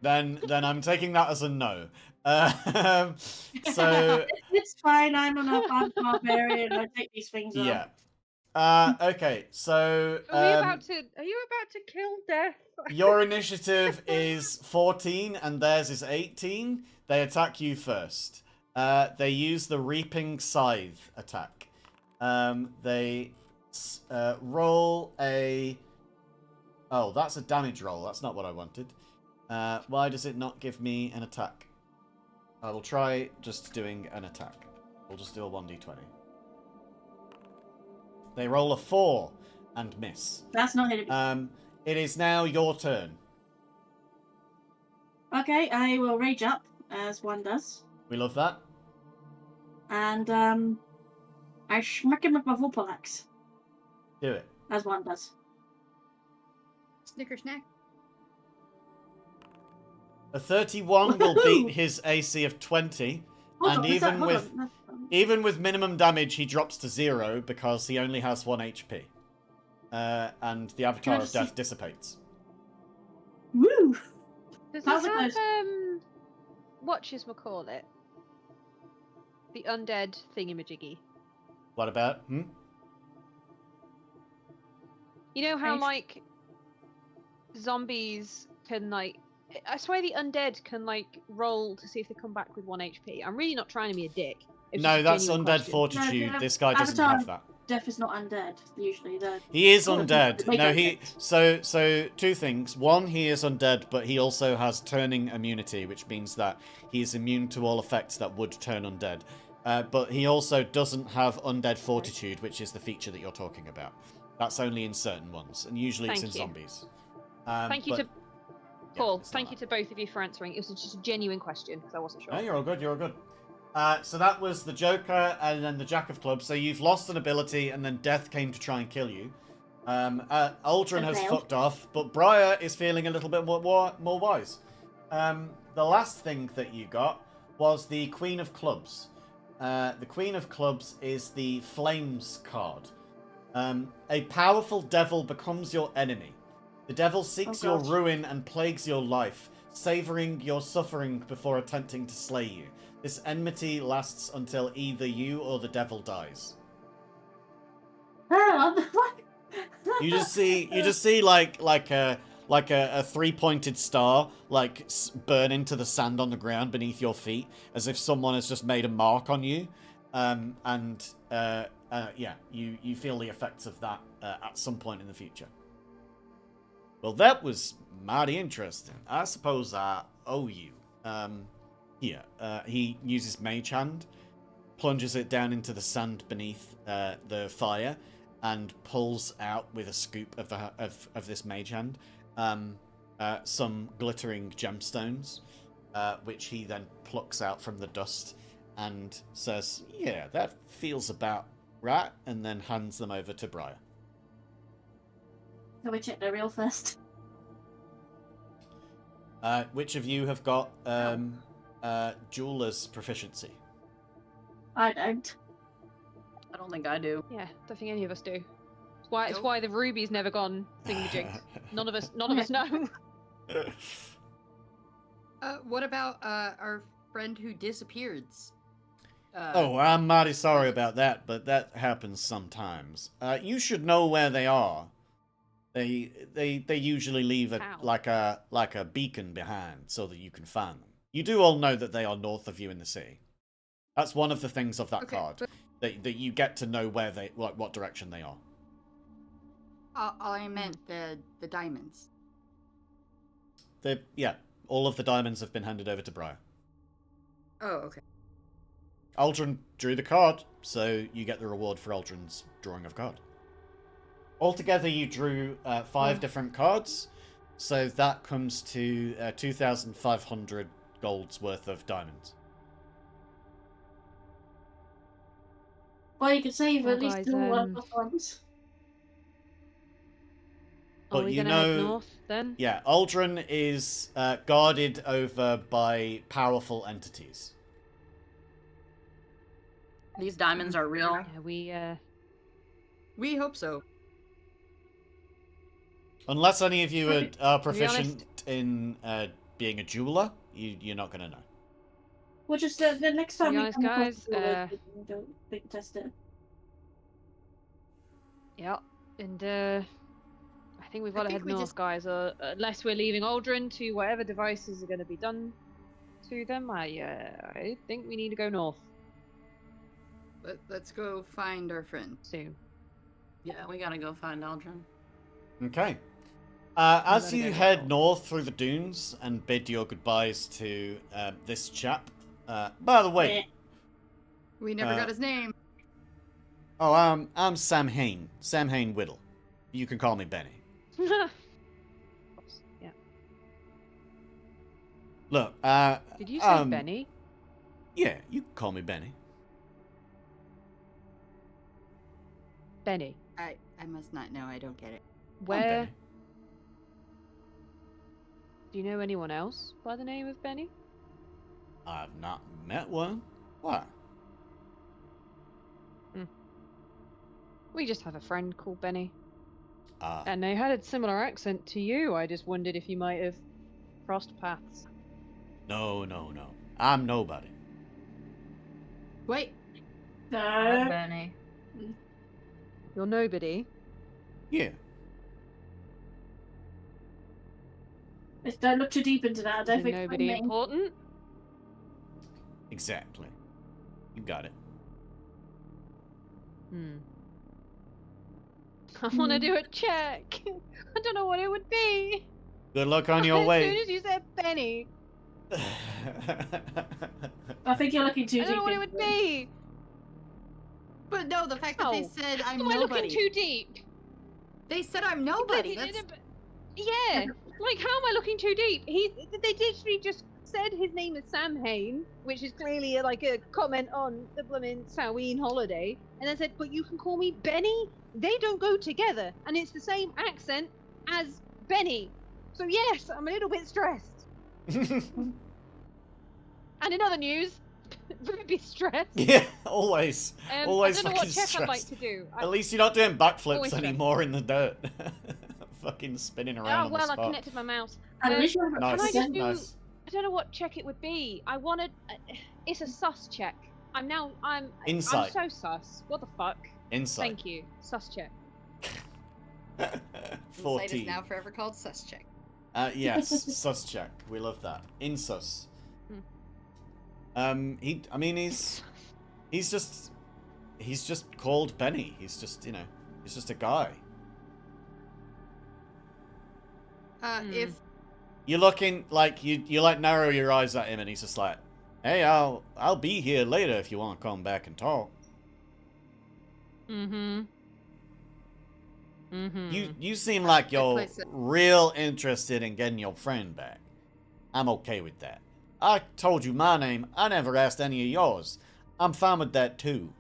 Then I'm taking that as a no. So It's fine. I'm a barbarian. I take these things yeah. off. Okay, so Are you about to kill Death? your initiative is 14 and theirs is 18. They attack you first. They use the Reaping Scythe attack. They roll a... Oh, that's a damage roll. That's not what I wanted. Why does it not give me an attack? I will try just doing an attack. We'll just do a 1d20. They roll a 4 and miss. That's not hitting. It is now your turn. Okay, I will rage up, as one does. We love that. And I smack him with my Vorpal axe. Do it. As one does. Snicker snack. A 31 will beat his AC of 20. And even with minimum damage, he drops to 0 because he only has 1 HP. and the avatar of death dissipates. Woo! Does How's he it have goes? whatchamacallit? The undead thingamajiggy. What about? You know how Nice. like zombies can like I swear the undead can like roll to see if they come back with 1 HP. I'm really not trying to be a dick. It's No, just a that's genuine undead question. fortitude. No, This guy doesn't Avatar have that. Death is not undead. Usually, He is Well, undead. they No, don't he so two things. One, he is undead, but he also has turning immunity, which means that he is immune to all effects that would turn undead. But he also doesn't have undead fortitude, which is the feature that you're talking about. That's only in certain ones, and usually it's in zombies. Thank you but, to Paul. it's not Thank you to both of you for answering. It was just a genuine question because I wasn't sure. No, you're all good. You're all good. So that was the Joker and then the Jack of Clubs. So you've lost an ability, and then Death came to try and kill you. Aldrin has fucked off, but Briar is feeling a little bit more wise. The last thing that you got was the Queen of Clubs. The Queen of Clubs is the Flames card. A powerful devil becomes your enemy. The devil seeks your ruin and plagues your life, savoring your suffering before attempting to slay you. This enmity lasts until either you or the devil dies. You just see like a 3-pointed star like burn into the sand on the ground beneath your feet, as if someone has just made a mark on you. Yeah, you feel the effects of that at some point in the future. Well, that was mighty interesting. I suppose I owe you. Here, he uses Mage Hand, plunges it down into the sand beneath the fire, and pulls out with a scoop of this Mage Hand some glittering gemstones, which he then plucks out from the dust and says, "Yeah, that feels about right," and then hands them over to Briar. Can we check they're real first? Which of you have got jeweler's proficiency? I don't. I don't think I do. Yeah, don't think any of us do. It's why the ruby's never gone thingamajigged. None of us know. What about our friend who disappeared? Oh, I'm mighty sorry about that, but that happens sometimes. You should know where they are. They usually leave like a beacon behind so that you can find them. You do all know that they are north of you in the city. That's one of the things of that card, that you get to know where they what direction they are. I meant the diamonds. All of the diamonds have been handed over to Briar. Oh, okay. Aldrin drew the card, so you get the reward for Aldrin's drawing of card. Altogether, you drew 5 different cards, so that comes to 2,500 gold's worth of diamonds. Well, you could save at least guys, the one ones. Are we gonna head north then? Yeah, Aldrin is guarded over by powerful entities. These diamonds are real. Yeah, we hope so. Unless any of you are proficient in being a jeweler, you're not gonna know. Well, just the next time we come guys, across we can test it. Yeah, and I think we've got to head north, guys. Unless we're leaving Aldrin to whatever devices are going to be done to them, I think we need to go north. Let's go find our friend soon. Yeah, we gotta go find Aldrin. Okay. As you head north through the dunes and bid your goodbyes to this chap. By the way, we never got his name. Oh, I'm Sam Hain. Sam Hain Whittle. You can call me Benny. Yeah. Look, did you say Benny? Yeah, you can call me Benny. Benny. I must not know. I don't get it. Where? Do you know anyone else by the name of Benny? I've not met one. Why? We just have a friend called Benny. And they had a similar accent to you. I just wondered if you might have crossed paths. No. I'm nobody. Wait. Hi, Benny. You're nobody. Yeah. Let's don't look too deep into that. I don't Is think nobody I'm important? Exactly. You got it. I want to do a check. I don't know what it would be. Good luck on your As way. soon as you said Benny, I think you're looking too I don't deep know what it into would be. But no, the fact that they How? said I'm Am I looking nobody. too deep? They said I'm nobody. That's Yeah. Like, how am I looking too deep? They literally just said his name is Sam Hain, which is clearly like a comment on the blooming Samhain holiday, and then said, "But you can call me Benny." They don't go together, and it's the same accent as Benny. So yes, I'm a little bit stressed. And in other news, Ruby stressed. Yeah, always. Always I don't know what fucking check I'd like stressed. to do. At least you're not doing backflips Always anymore in the dirt. Fucking spinning around on the well, I spot. connected my mouse. At least you're Nice, Can I just do? nice. I don't know what check it would be. I wanted. It's a sus check. I'm Insight. so sus. What the fuck? Insight. Thank you. Sus check. the site 14. is now forever called Sus Check. Yes, sus check. We love that. Insus. He's just called Benny. He's just, he's just a guy. If You're looking like you like narrow your eyes at him, and he's just like, "Hey, I'll be here later if you want to come back and talk." You seem like you're real interested in getting your friend back. I'm okay with that. I told you my name. I never asked any of yours. I'm fine with that too.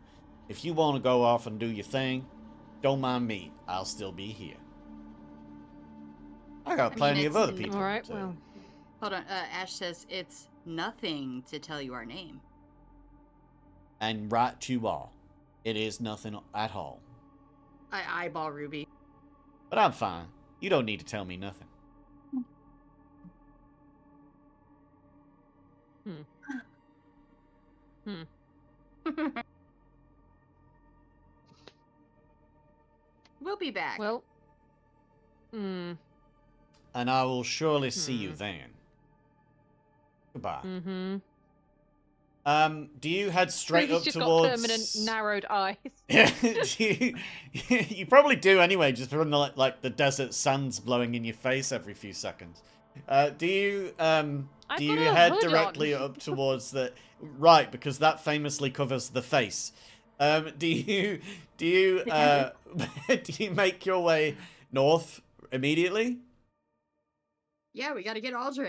If you want to go off and do your thing, don't mind me. I'll still be here. I got plenty of other people. All right. to- Well, hold on, Ash says it's nothing to tell you our name. And right you are. It is nothing at all. I eyeball Ruby. But I'm fine. You don't need to tell me nothing. We'll be back. well. And I will surely see you then. Goodbye. Do you head straight Ruby's up just towards? got permanent narrowed eyes. Yeah, you probably do anyway, just from the desert sands blowing in your face every few seconds. Do you head directly up towards the right, because that famously covers the face? Do you do you make your way north immediately? Yeah, we gotta get Aldrin.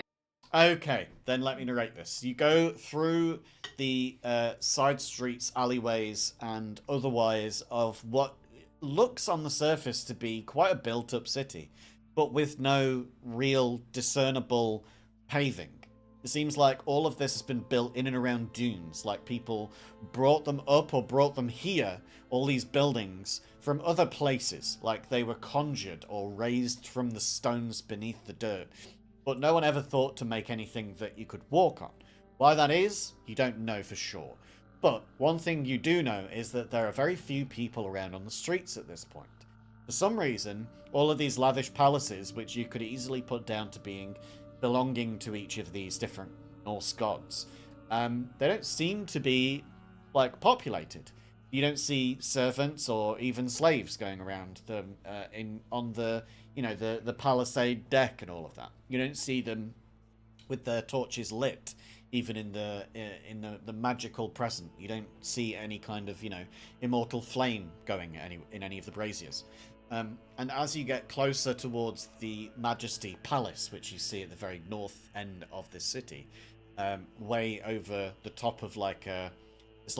Okay, then let me narrate this. You go through the side streets, alleyways, and otherwise of what looks on the surface to be quite a built-up city, but with no real discernible paving. It seems like all of this has been built in and around dunes, like people brought them up or brought them here, all these buildings, from other places, like they were conjured or raised from the stones beneath the dirt. But no one ever thought to make anything that you could walk on. Why that is, you don't know for sure. But one thing you do know is that there are very few people around on the streets at this point. For some reason, all of these lavish palaces, which you could easily put down to being belonging to each of these different Norse gods, they don't seem to be populated. You don't see servants or even slaves going around them on the the palisade deck and all of that. You don't see them with their torches lit, even in the magical present. You don't see any kind of immortal flame going in any of the braziers. And as you get closer towards the Majesty Palace, which you see at the very north end of this city, way over the top of it's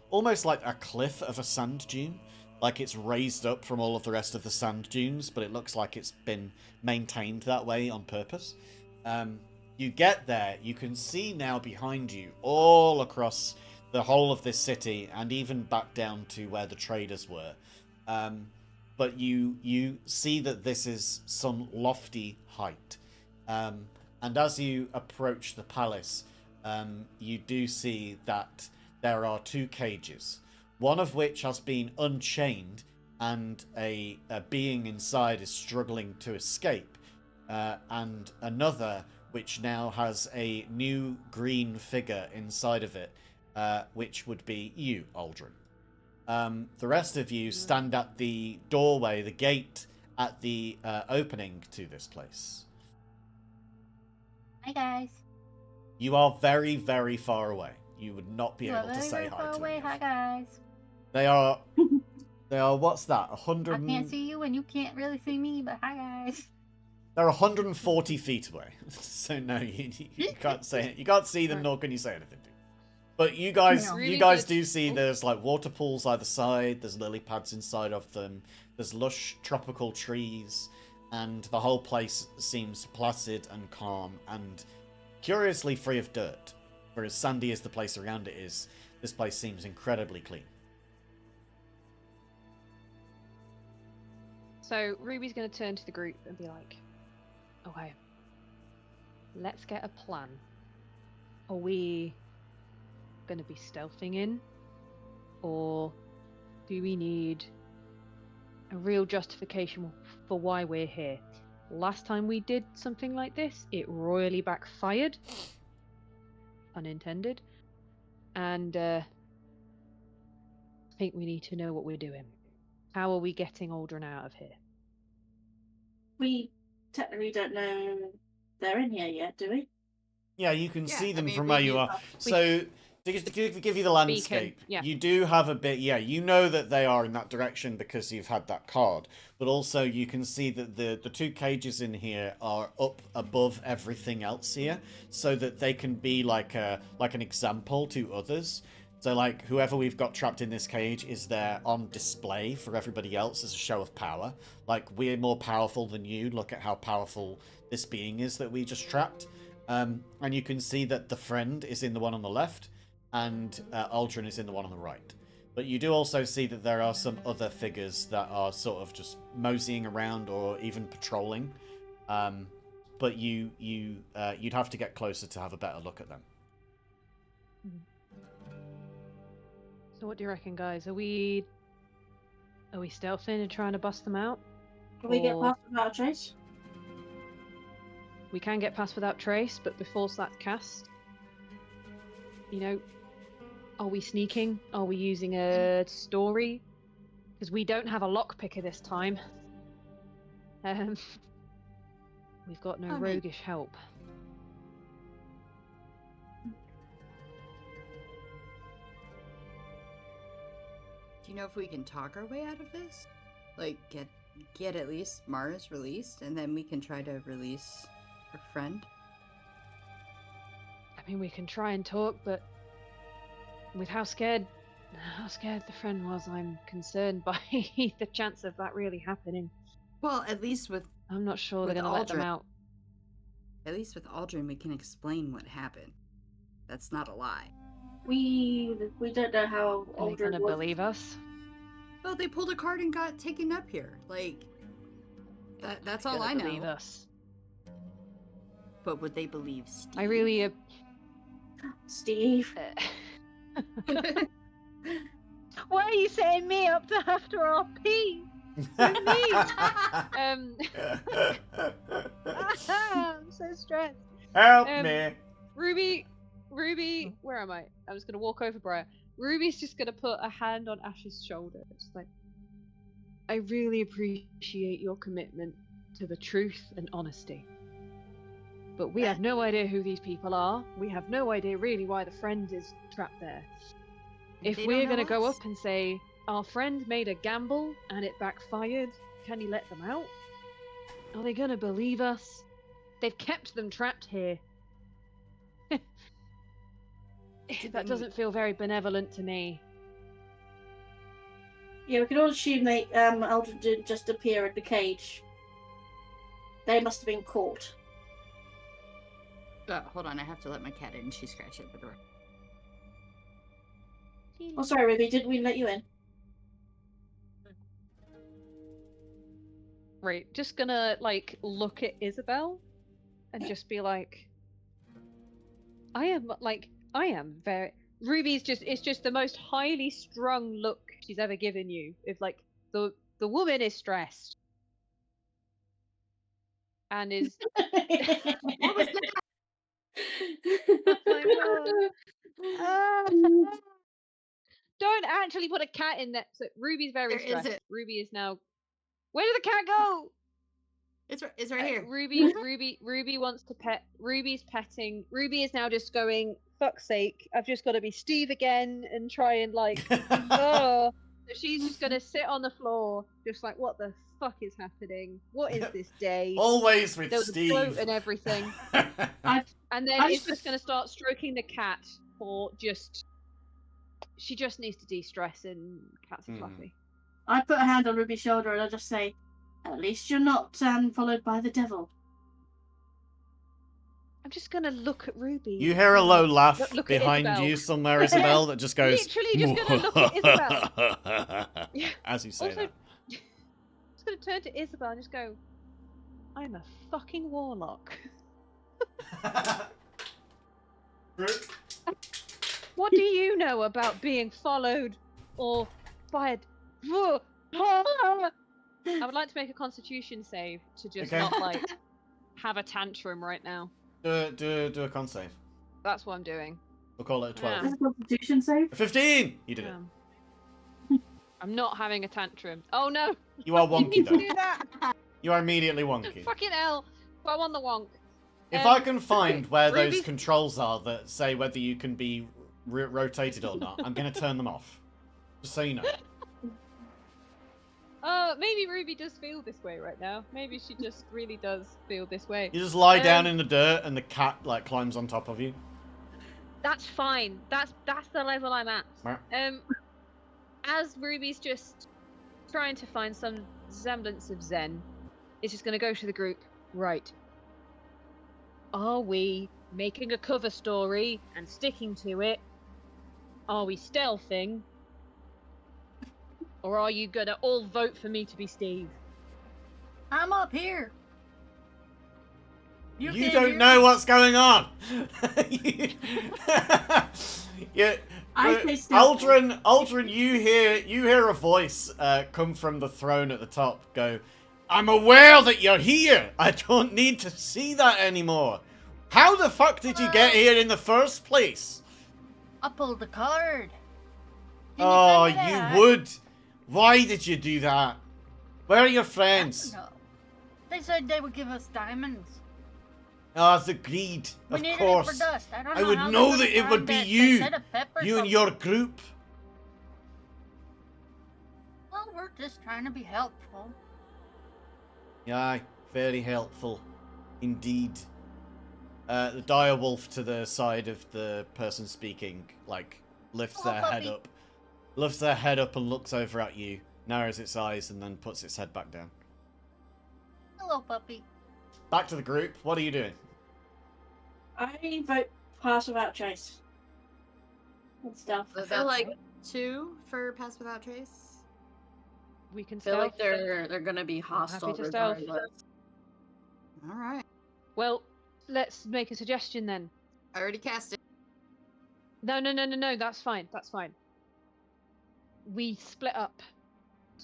almost like a cliff of a sand dune. Like it's raised up from all of the rest of the sand dunes, but it looks like it's been maintained that way on purpose. You get there, you can see now behind you, all across the whole of this city, and even back down to where the traders were. but you see that this is some lofty height. And as you approach the palace, you do see that there are 2 cages, one of which has been unchained and a being inside is struggling to escape, and another which now has a new green figure inside of it, which would be you, Aldrin. The rest of you stand at the doorway, the gate at the opening to this place. Hi guys. You are very, very far away. You would not be able to say hi to away. them. Hi guys. They are, what's that, 100... I can't see you and you can't really see me, but hi guys. They're 140 feet away. So no, you can't say it. You can't see them, nor can you say anything to them. But you guys, Really you guys good. do see there's like water pools either side. There's lily pads inside of them. There's lush tropical trees, and the whole place seems placid and calm and curiously free of dirt. For as sandy as the place around it is, this place seems incredibly clean. So Ruby's going to turn to the group and be like, okay, let's get a plan. Are we going to be stealthing in? Or do we need a real justification for why we're here? Last time we did something like this, it royally backfired. Unintended. And I think we need to know what we're doing. How are we getting Aldrin out of here? We technically don't know they're in here yet, do we? Yeah, you can Yeah, see I them mean, from we where you do- are. So, to give you the landscape, yeah. you do have a bit, yeah, you know that they are in that direction because you've had that card. But also you can see that the 2 cages in here are up above everything else here, so that they can be like an example to others. So like whoever we've got trapped in this cage is there on display for everybody else as a show of power. Like, we're more powerful than you. Look at how powerful this being is that we just trapped. And you can see that the friend is in the one on the left, and Aldrin is in the one on the right. But you do also see that there are some other figures that are sort of just moseying around or even patrolling. But you'd have to get closer to have a better look at them. So what do you reckon, guys? Are we stealthing and trying to bust them out? Can we get Or- past without a trace? We can get past without trace, but before that's cast, are we sneaking? Are we using a story? Because we don't have a lockpicker this time. We've got no I mean- roguish help. Do you know if we can talk our way out of this? Like, get at least Mars released, and then we can try to release her friend? I mean, we can try and talk, but with how scared the friend was, I'm concerned by the chance of that really happening. Well, at least with I'm not sure they're With going to let them Aldrin. out. Aldrin, we can explain what happened. That's not a lie. We don't know how Are they going Aldrin to was. believe us? Oh, they pulled a card and got taken up here. Like, that's all Gonna I know. believe us. But would they believe Steve? I really Steve. Why are you setting me up to have to RP? I'm so stressed. Help Um, me! Ruby, where am I? I'm just gonna walk over Briar. Ruby's just gonna put a hand on Ash's shoulder. It's like, I really appreciate your commitment to the truth and honesty. But we have no idea who these people are. We have no idea really why the friend is trapped there. If They we're don't gonna know go us. up and say, our friend made a gamble and it backfired, can you let them out? Are they gonna believe us? They've kept them trapped here. That doesn't feel very benevolent to me. Yeah, we can all assume they Aldrin didn't just appear in the cage. They must have been caught. Hold on, I have to let my cat in. She scratched at the door. Oh, sorry, Ruby, didn't we let you in? Right, just gonna like look at Isabel and just be like, I am very. Ruby's just it's just the most highly strung look she's ever given you. If like the woman is stressed and is What was that? oh my god. Ah. Don't actually put a cat in there. So Ruby's very There is stressed. it. Ruby is now. Where did the cat go? It's right here. Ruby wants to pet. Ruby's petting. Ruby is now just going. Fuck's sake! I've just got to be Steve again and try and like. Oh, so she's just gonna sit on the floor, just like, what the fuck is happening? What is this day? Always with There was a Steve. float and everything, and then it's just gonna start stroking the cat for just. She just needs to de-stress, and cats are fluffy. I put a hand on Ruby's shoulder and I just say, "At least you're not followed by the devil." I'm just gonna look at Ruby. You hear a low laugh Look at behind Isabel. you somewhere, Isabel, that just goes. Literally just gonna look at Isabel. As you say Also, just gonna turn to Isabel and just go, I'm a fucking warlock. that. What do you know about being followed or by a... I would like to make a constitution save to just not, like, have a tantrum right now. Do a con save. That's what I'm doing. We'll call it a 12. Is it a constitution save? 15! You did it. I'm not having a tantrum. Oh no! You are wonky, You though. do that! You are immediately wonky. Fucking hell! But I'm on the wonk. If I can find where those Ruby? controls are that say whether you can be rotated or not, I'm going to turn them off. Just so you know. Maybe Ruby does feel this way right now. Maybe she just really does feel this way. You just lie down in the dirt and the cat, like, climbs on top of you. That's fine. That's the level I'm at. As Ruby's just trying to find some semblance of zen, it's just going to go to the group. Right. Are we making a cover story and sticking to it? Are we stealthing? Or are you gonna all vote for me to be Steve? I'm up here. You can't don't hear know me? what's going on. Yeah, Aldrin, you hear a voice come from the throne at the top. Go, I'm aware that you're here. I don't need to see that anymore. How the fuck did you get here in the first place? I pulled the card. Oh, Can you tell me you would. Why did you do that? Where are your that? friends? No. They said they would give us diamonds. Oh, the greed, We of needed course. it for dust. I don't I know would how they know could that it find would be They you. said a pepper You and something. your group. Well, we're just trying to be helpful. Aye, very helpful. Indeed. The dire wolf to the side of the person speaking, like, lifts their head puppy. up. Lifts their head up and looks over at you, narrows its eyes, and then puts its head back down. Hello, puppy. Back to the group. What are you doing? I vote pass without trace. And stuff. I feel like 2 for pass without trace. We can I feel like stealth. they're gonna be hostile happy to stealth. regardless. All right, Well, let's make a suggestion then. I already cast it. No, that's fine. That's fine. We split up.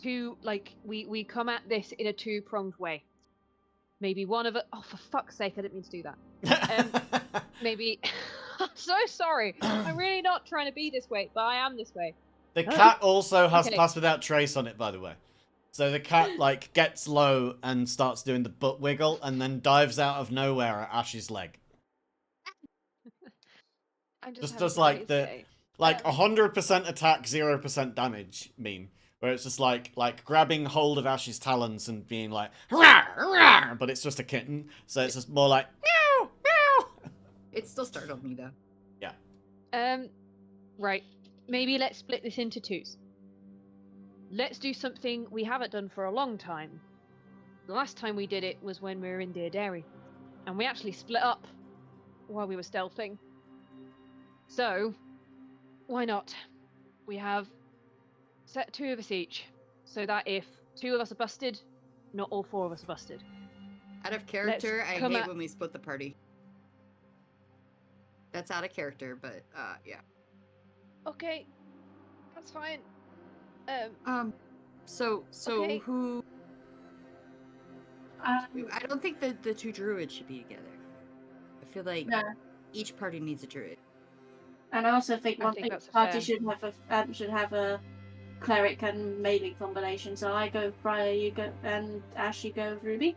We come at this in a two-pronged way. Maybe one of it. Oh, for fuck's sake! I didn't mean to do that. Maybe. I'm so sorry. I'm really not trying to be this way, but I am this way. The cat also has Okay. pass without trace on it, by the way. So the cat, like, gets low and starts doing the butt wiggle and then dives out of nowhere at Ash's leg. I'm Just having does, a like, crazy the... day. Like, 100% attack, 0% damage meme. Where it's just like grabbing hold of Ash's talons and being like, "Rawr, rawr," but it's just a kitten. So it's just more like, meow, meow. It still startled me though. Right. Maybe let's split this into twos. Let's do something we haven't done for a long time. The last time we did it was when we were in Dear Dairy. And we actually split up while we were stealthing. So, why not? We have set 2 of us each. So that if 2 of us are busted, not all 4 of us are busted. Out of character, I come hate at- when we split the party. That's out of character, but yeah. Okay, that's fine. So Okay. who? Um, I don't think that the 2 druids should be together. I feel like no. each party needs a druid. And I also think I one think that's a party fair- should have a cleric and melee combination. So I go with Briar, you go, and Ash, you go with Ruby.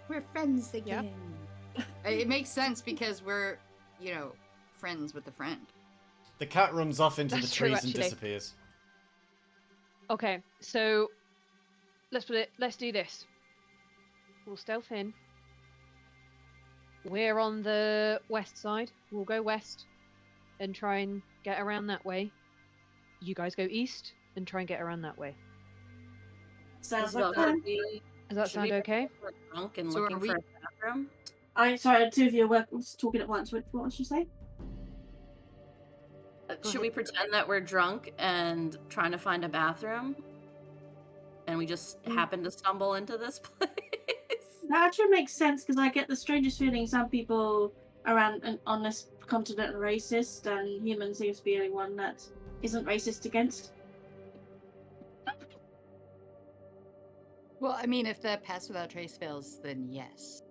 We're friends again. It makes sense because we're, friends with a friend. The cat runs off into That's the true, trees and actually. disappears. Okay, so let's do this. We'll stealth in. We're on the west side. We'll go west and try and get around that way. You guys go east and try and get around that way. Sounds Isabel, like fun. Does that should sound we okay? we're drunk and So are looking we- for a bathroom? Sorry, 2 of you were talking at once. What did you say? Should we pretend that we're drunk and trying to find a bathroom? And we just happen to stumble into this place? That actually makes sense because I get the strangest feeling some people around on this continent are racist, and humans seems to be the only one that isn't racist against. Well, I mean, if the pass without trace fails, then yes.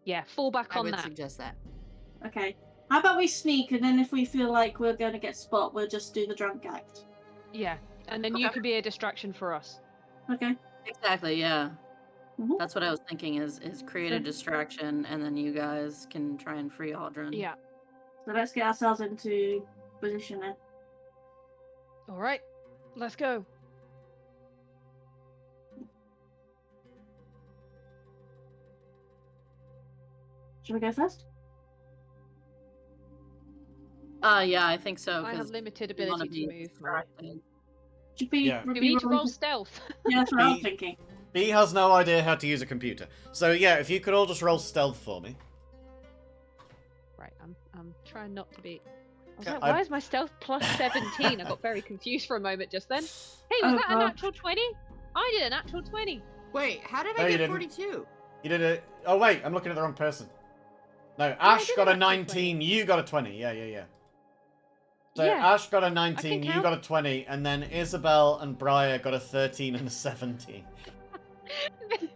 Yeah, fall back I on would that. suggest that. Okay. How about we sneak, and then if we feel like we're going to get spot, we'll just do the drunk act. Yeah, and then you Okay. could be a distraction for us. Okay. Exactly, yeah. Mhm. That's what I was thinking is create a Sure. distraction and then you guys can try and free Aldrin. Yeah. So let's get ourselves into position then. All right, let's go. Should we go first? Yeah, I think so. I have 'cause limited we wanna ability to be move. distracted. Should we, Yeah. Do we need to roll stealth? Yeah, that's what I was Be- thinking. B has no idea how to use a computer. So yeah, if you could all just roll stealth for me. Right, I'm trying not to be. I was Yeah, like, I- why is my stealth plus 17? I got very confused for a moment just then. Hey, was Oh, that a God. natural 20? I did a natural 20. Wait, how did No, I you get didn't. 42? You did it. Oh wait, I'm looking at the wrong person. No, I Ash did got a an actual 19. You got a 20. Yeah. So Yeah, Ash got a 19. You count. got a 20, and then Isabel and Briar got a 13 and a 17.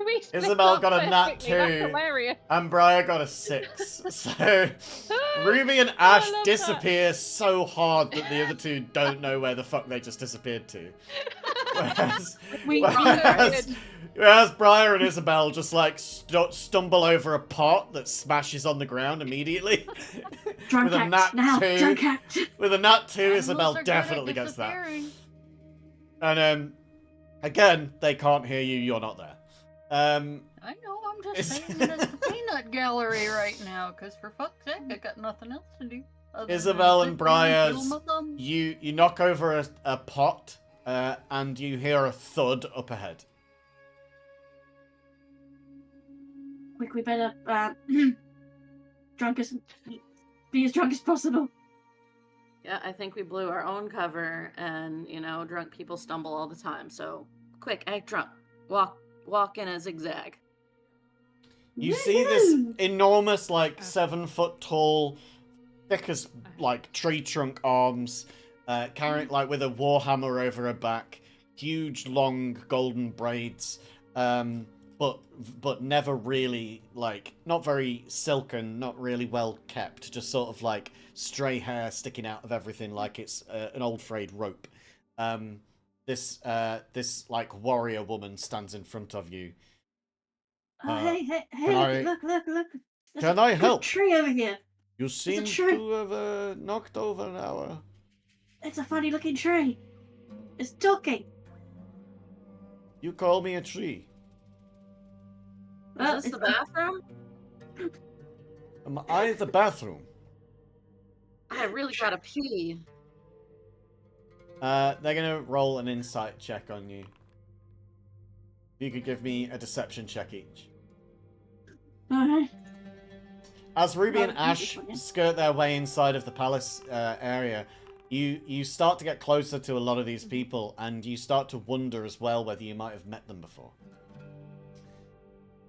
We split Isabel up got a nat perfectly, that's 2. hilarious. And Briar got a 6. So Ruby and Ash love that. disappear so hard that the other two don't know where the fuck they just disappeared to. Whereas Briar and Isabel just like stumble over a pot that smashes on the ground immediately. Drunk With a act nat now. 2. Drunk act. With a nat 2, Animals Isabel are good at definitely gets that. disappearing. And again, they can't hear you. You're not there. I know, I'm just Is- saying it's the peanut gallery right now, because for fuck's sake, I got nothing else to do. other than Isabel sit and here and Briar's, twiddle my thumbs. you knock over a pot, and you hear a thud up ahead. Quick, we better be as drunk as possible. Yeah, I think we blew our own cover and, drunk people stumble all the time. So quick, act drunk. Walk in a zigzag. You see this Woohoo! enormous, 7-foot tall, thick as tree trunk arms, carrying with a warhammer over her back, huge long golden braids, but never really not very silken, not really well kept, just sort of stray hair sticking out of everything like it's an old frayed rope. This warrior woman stands in front of you. Hey, I- look. There's Can a I good help? tree over here. You seem tree. to have knocked over now. It's a funny looking tree. It's talking. You call me a tree. Is this the bathroom? Am I the bathroom? I really gotta pee. They're gonna roll an insight check on you. You could give me a deception check each. Alright. As Ruby and I'll do this Ash one, yeah. skirt their way inside of the palace area, You start to get closer to a lot of these people, and you start to wonder as well whether you might have met them before.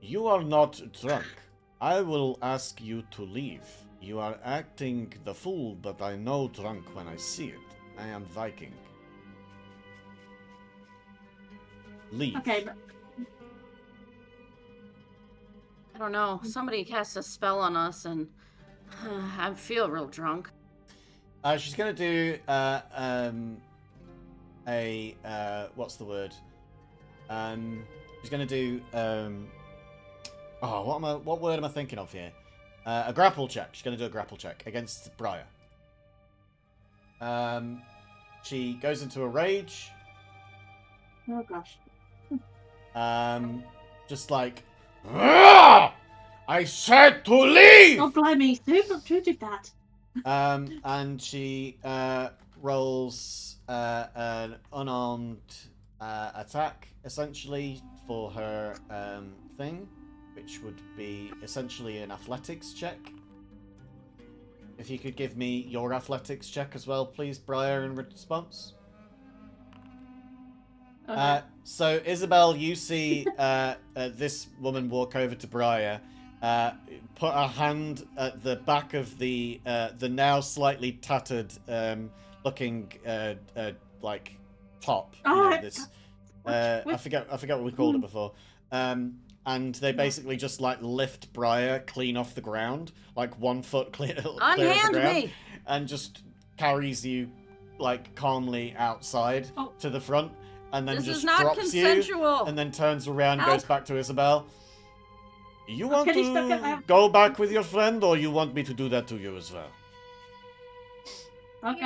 You are not drunk. I will ask you to leave. You are acting the fool, but I know drunk when I see it. I am Viking. Leave. Okay, but I don't know. Somebody cast a spell on us, and I feel real drunk. She's gonna do what's the word? She's gonna do what word am I thinking of here? A grapple check. She's gonna do a grapple check against Briar. She goes into a rage. oh gosh. Just like, I said to leave. Oh blimey, who did that? And she rolls an unarmed attack, essentially, for her thing, which would be essentially an athletics check. If you could give me your athletics check as well, please, Briar, in response. Okay. So, Isabel, you see this woman walk over to Briar, put a hand at the back of the now slightly tattered looking like top. This I forget what we called it before. And they basically just like lift Briar clean off the ground, like 1 foot clear of the Unhand ground, me! and just carries you like calmly outside to the front, and then This just is not drops consensual. you, and then turns around, and Help. goes back to Isabel. You want Can you stop to it? go back with your friend, or you want me to do that to you as well? Okay,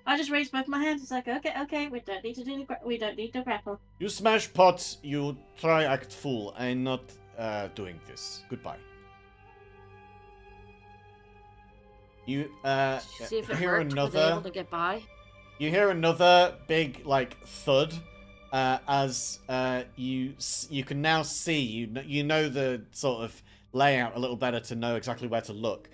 I just raised both my hands. It's like, okay, we don't need to do we don't need to grapple. You smash pots, you try act fool. I'm not doing this. Goodbye. You Did you see if it hear worked? Were they another. able to get by? You hear another big like thud as you can now see you know the sort of layout a little better to know exactly where to look.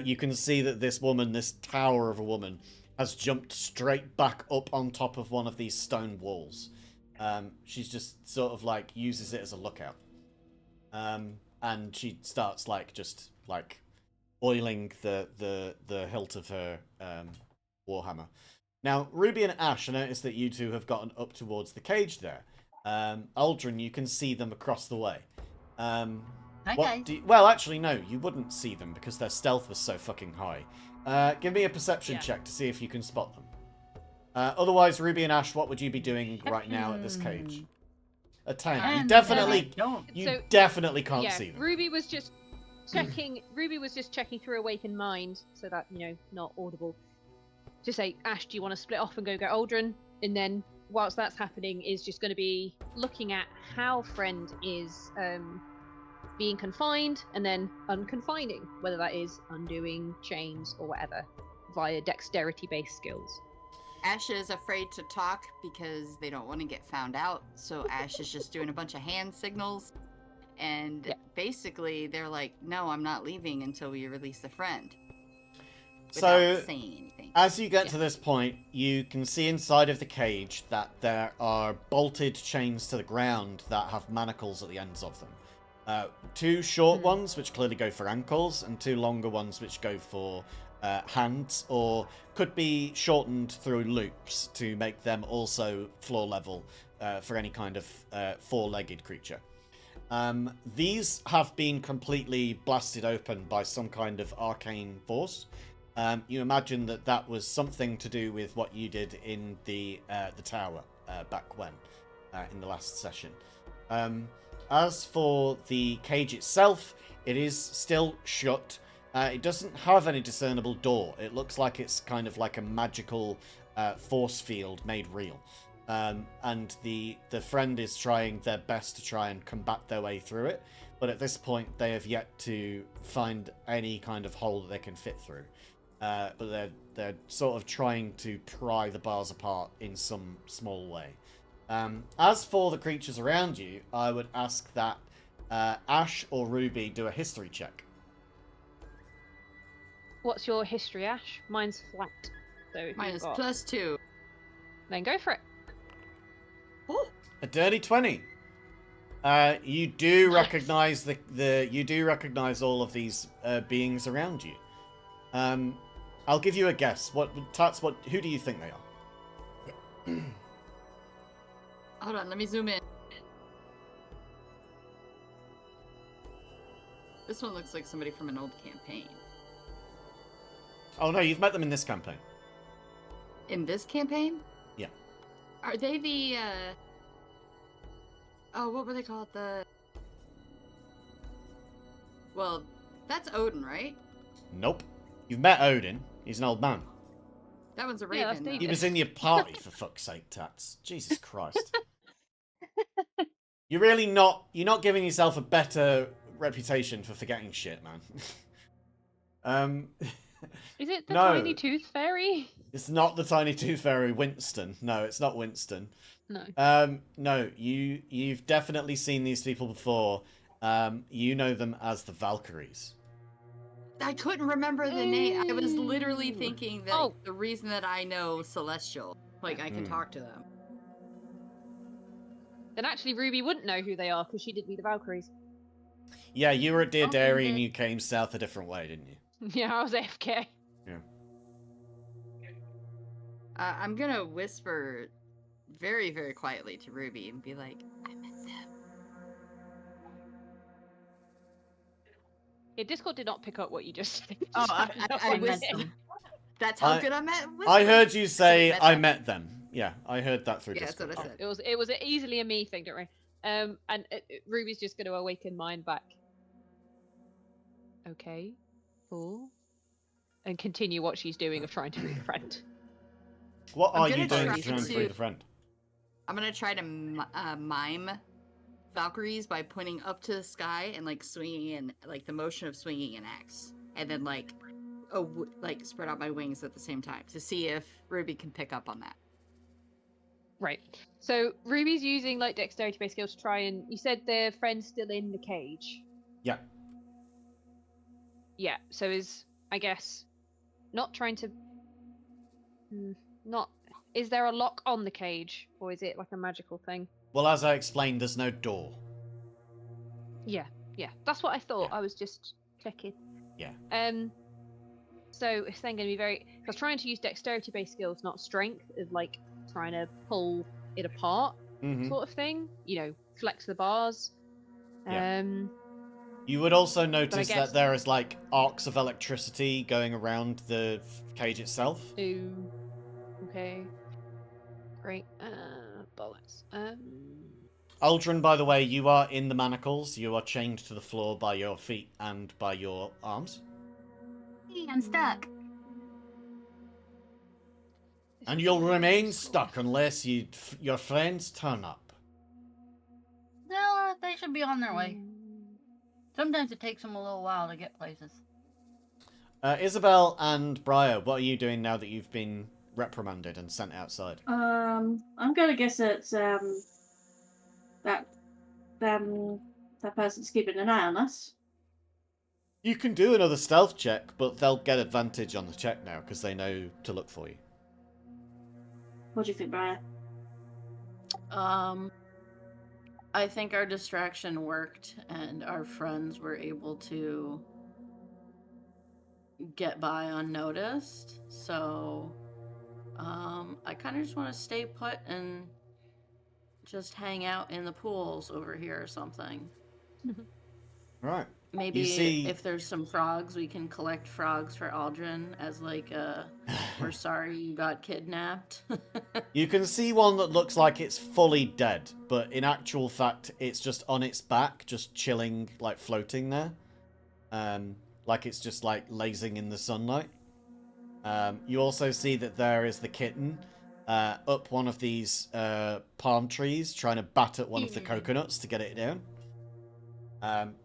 You can see that this woman, this tower of a woman, has jumped straight back up on top of one of these stone walls. She's just sort of like uses it as a lookout, and she starts like just like oiling the hilt of her warhammer. Now, Ruby and Ash, I notice that you two have gotten up towards the cage there. Aldrin, you can see them across the way. Hi, guys. Well, actually, no, you wouldn't see them because their stealth was so fucking high. Give me a perception check to see if you can spot them. Otherwise, Ruby and Ash, what would you be doing right now at this cage? A 10. You definitely can't see them. Ruby was just checking through Awakened Mind, so that, not audible. To say, Ash, do you want to split off and go get Aldrin? And then, whilst that's happening, is just going to be looking at how Friend is being confined, and then unconfining, whether that is undoing chains or whatever, via dexterity-based skills. Ash is afraid to talk because they don't want to get found out, so Ash is just doing a bunch of hand signals, and basically they're like, no, I'm not leaving until we release the friend. So, saying anything. As you get to this point, you can see inside of the cage that there are bolted chains to the ground that have manacles at the ends of them. 2 short ones, which clearly go for ankles, and 2 longer ones, which go for hands, or could be shortened through loops to make them also floor level for any kind of 4-legged creature. These have been completely blasted open by some kind of arcane force. You imagine that was something to do with what you did in the tower back when, in the last session. As for the cage itself, it is still shut. It doesn't have any discernible door. It looks like it's kind of like a magical force field made real. And the friend is trying their best to try and combat their way through it. But at this point, they have yet to find any kind of hole that they can fit through. But they're sort of trying to pry the bars apart in some small way. As for the creatures around you, I would ask that Ash or Ruby do a history check. What's your history, Ash? Mine's flat. So if Mine you've is got, +2. then go for it. Oh, A dirty 20. You do recognize you do recognize all of these beings around you. I'll give you a guess. Who do you think they are? hold on, let me zoom in. This one looks like somebody from an old campaign. Oh no, you've met them in this campaign. In this campaign? Yeah. Are they the, oh, what were they called? Well, that's Odin, right? Nope. You've met Odin. He's an old man. That one's a Yeah, that's raven. though. He David. was in your party, for fuck's sake, Tats. Jesus Christ. You're not giving yourself a better reputation for forgetting shit, man. Is it the No. tiny tooth fairy? It's not the Tiny Tooth Fairy, Winston. No, it's not Winston. No. No, you've definitely seen these people before. You know them as the Valkyries. I couldn't remember the name. I was literally Ooh. thinking that Oh. the reason that I know Celestial, like I can Hmm. talk to them. Then actually Ruby wouldn't know who they are because she didn't meet the Valkyries. Yeah, you were at Dear Okay, Dairy and then. you came south a different way, didn't you? Yeah, I was AFK. Yeah. I'm gonna whisper very, very quietly to Ruby and be like, I met them. Yeah, Discord did not pick up what you just said. Oh, I met it. them. That's how good I'm at whispering. I heard you say, met I them. met them. Yeah, I heard that through Yeah, that's Discord. what I said. It was easily a me thing, don't worry. And Ruby's just going to awaken mine back. Okay, cool. And continue what she's doing of trying to read a friend. What I'm are gonna you doing try to try and to- free the friend? I'm gonna try to mime Valkyries by pointing up to the sky and like swinging in, like the motion of swinging an axe, and then like spread out my wings at the same time to see if Ruby can pick up on that. Right. So Ruby's using like dexterity-based skills to try and. You said their friend's still in the cage. Yeah. Yeah. So is I guess not trying to. Not. Is there a lock on the cage, or is it like a magical thing? Well, as I explained, there's no door. Yeah. Yeah. That's what I thought. Yeah. I was just checking. Yeah. So it's then going to be very. I was trying to use dexterity-based skills, not strength, of like trying to pull it apart, Mm-hmm. sort of thing. You know, flex the bars. Yeah. You would also notice guess- that there is like arcs of electricity going around the cage itself. Ooh. Okay. Great. Bollocks. Aldrin, by the way, you are in the manacles. You are chained to the floor by your feet and by your arms. I'm stuck. And you'll remain stuck unless your friends turn up. No, they should be on their way. Sometimes it takes them a little while to get places. Isabel and Briar, what are you doing now that you've been reprimanded and sent outside? I'm gonna guess it's that person's keeping an eye on us. You can do another stealth check, but they'll get advantage on the check now because they know to look for you. What do you think, Briar? I think our distraction worked and our friends were able to get by unnoticed. So, I kind of just want to stay put and just hang out in the pools over here or something. Right. Maybe You see- if there's some frogs, we can collect frogs for Aldrin as like we're sorry you got kidnapped. You can see one that looks like it's fully dead, but in actual fact, it's just on its back, just chilling, like floating there. Like it's just like lazing in the sunlight. You also see that there is the kitten up one of these palm trees, trying to bat at one of the coconuts to get it down.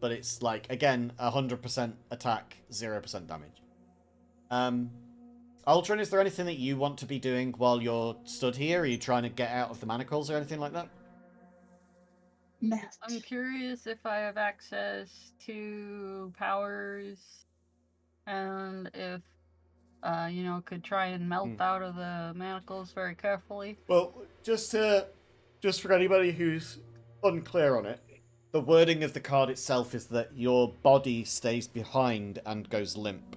But it's like, again, 100% attack, 0% damage. Aldrin, is there anything that you want to be doing while you're stood here? Are you trying to get out of the manacles or anything like that? I'm curious if I have access to powers and if could try and melt out of the manacles very carefully. Well, just for anybody who's unclear on it, the wording of the card itself is that your body stays behind and goes limp,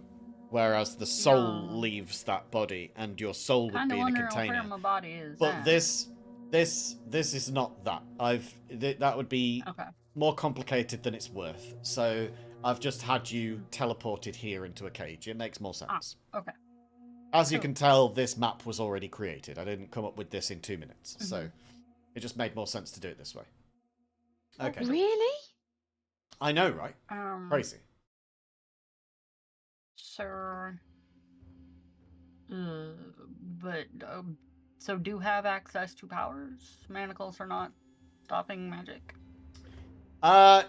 whereas the soul leaves that body, and your soul would be in a container. Where my body is. But this is not that. That would be more complicated than it's worth. So I've just had you teleported here into a cage. It makes more sense. Okay. As you can tell, this map was already created. I didn't come up with this in 2 minutes, so it just made more sense to do it this way. Okay. Really? I know, right? Crazy. Sir. But so do have access to powers? Manacles are not stopping magic.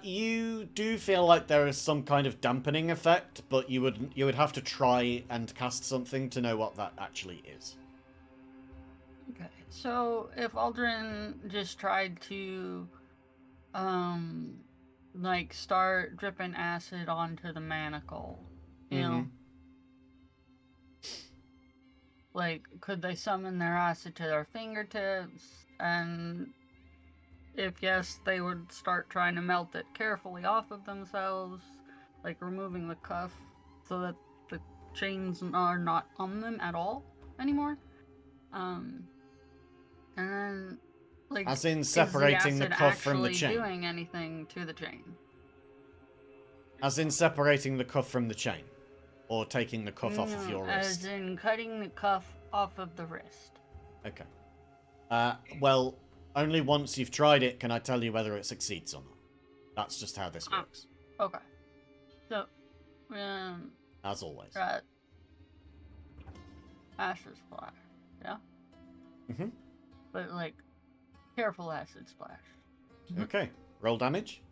You do feel like there is some kind of dampening effect, but you would have to try and cast something to know what that actually is. Okay, so if Aldrin just tried to, like start dripping acid onto the manacle, you know, like could they summon their acid to their fingertips? And if yes, they would start trying to melt it carefully off of themselves, like removing the cuff so that the chains are not on them at all anymore. And then, like, as in separating the cuff from the chain. Doing anything to the chain? As in separating the cuff from the chain, or taking the cuff off of your wrist. As in cutting the cuff off of the wrist. Okay. Well, only once you've tried it can I tell you whether it succeeds or not. That's just how this works. Okay. So, as always. Right. Acid splash. Yeah? But, like, careful acid splash. Okay. Roll damage.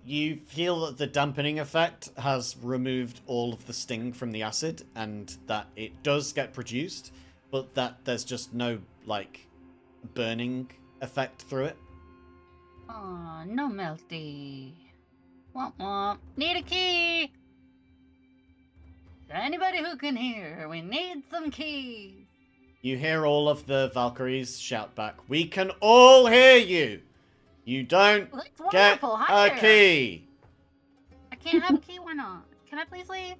You feel that the dampening effect has removed all of the sting from the acid, and that it does get produced, but that there's just no, like, burning effect through it. Aw, no melty. Womp womp. Need a key! Is there anybody who can hear? We need some keys. You hear all of the Valkyries shout back, "We can all hear you! You don't get a key!" I can't have a key, why not? Can I please leave?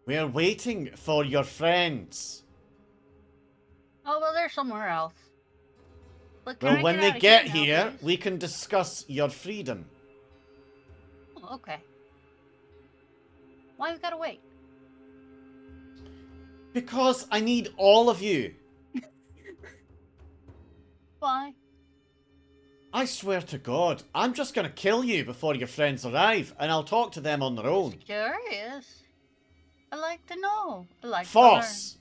We're waiting for your friends. Oh, well, they're somewhere else. But Well, when they get here, please? we can discuss your freedom. Oh, okay. Why we gotta wait? Because I need all of you. Why? I swear to God, I'm just gonna kill you before your friends arrive, and I'll talk to them on their own. Curious. I like to know. I like Foss!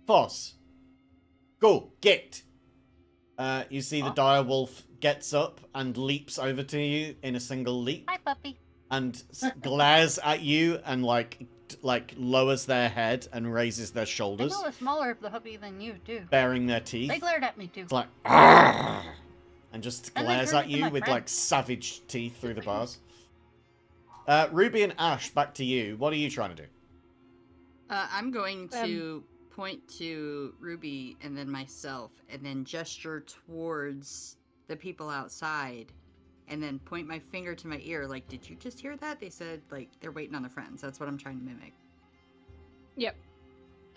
Foss. Go, get. You see the dire wolf gets up and leaps over to you in a single leap. Hi, puppy. And glares at you and like lowers their head and raises their shoulders. I know a smaller puppy than you, too. Baring their teeth. They glared at me, too. It's like, "Argh!" And just glares at you with friend. like savage teeth through the bars. Ruby and Ash, back to you. What are you trying to do? I'm going to point to Ruby and then myself, and then gesture towards the people outside, and then point my finger to my ear. Like, did you just hear that? They said like they're waiting on their friends. That's what I'm trying to mimic. Yep.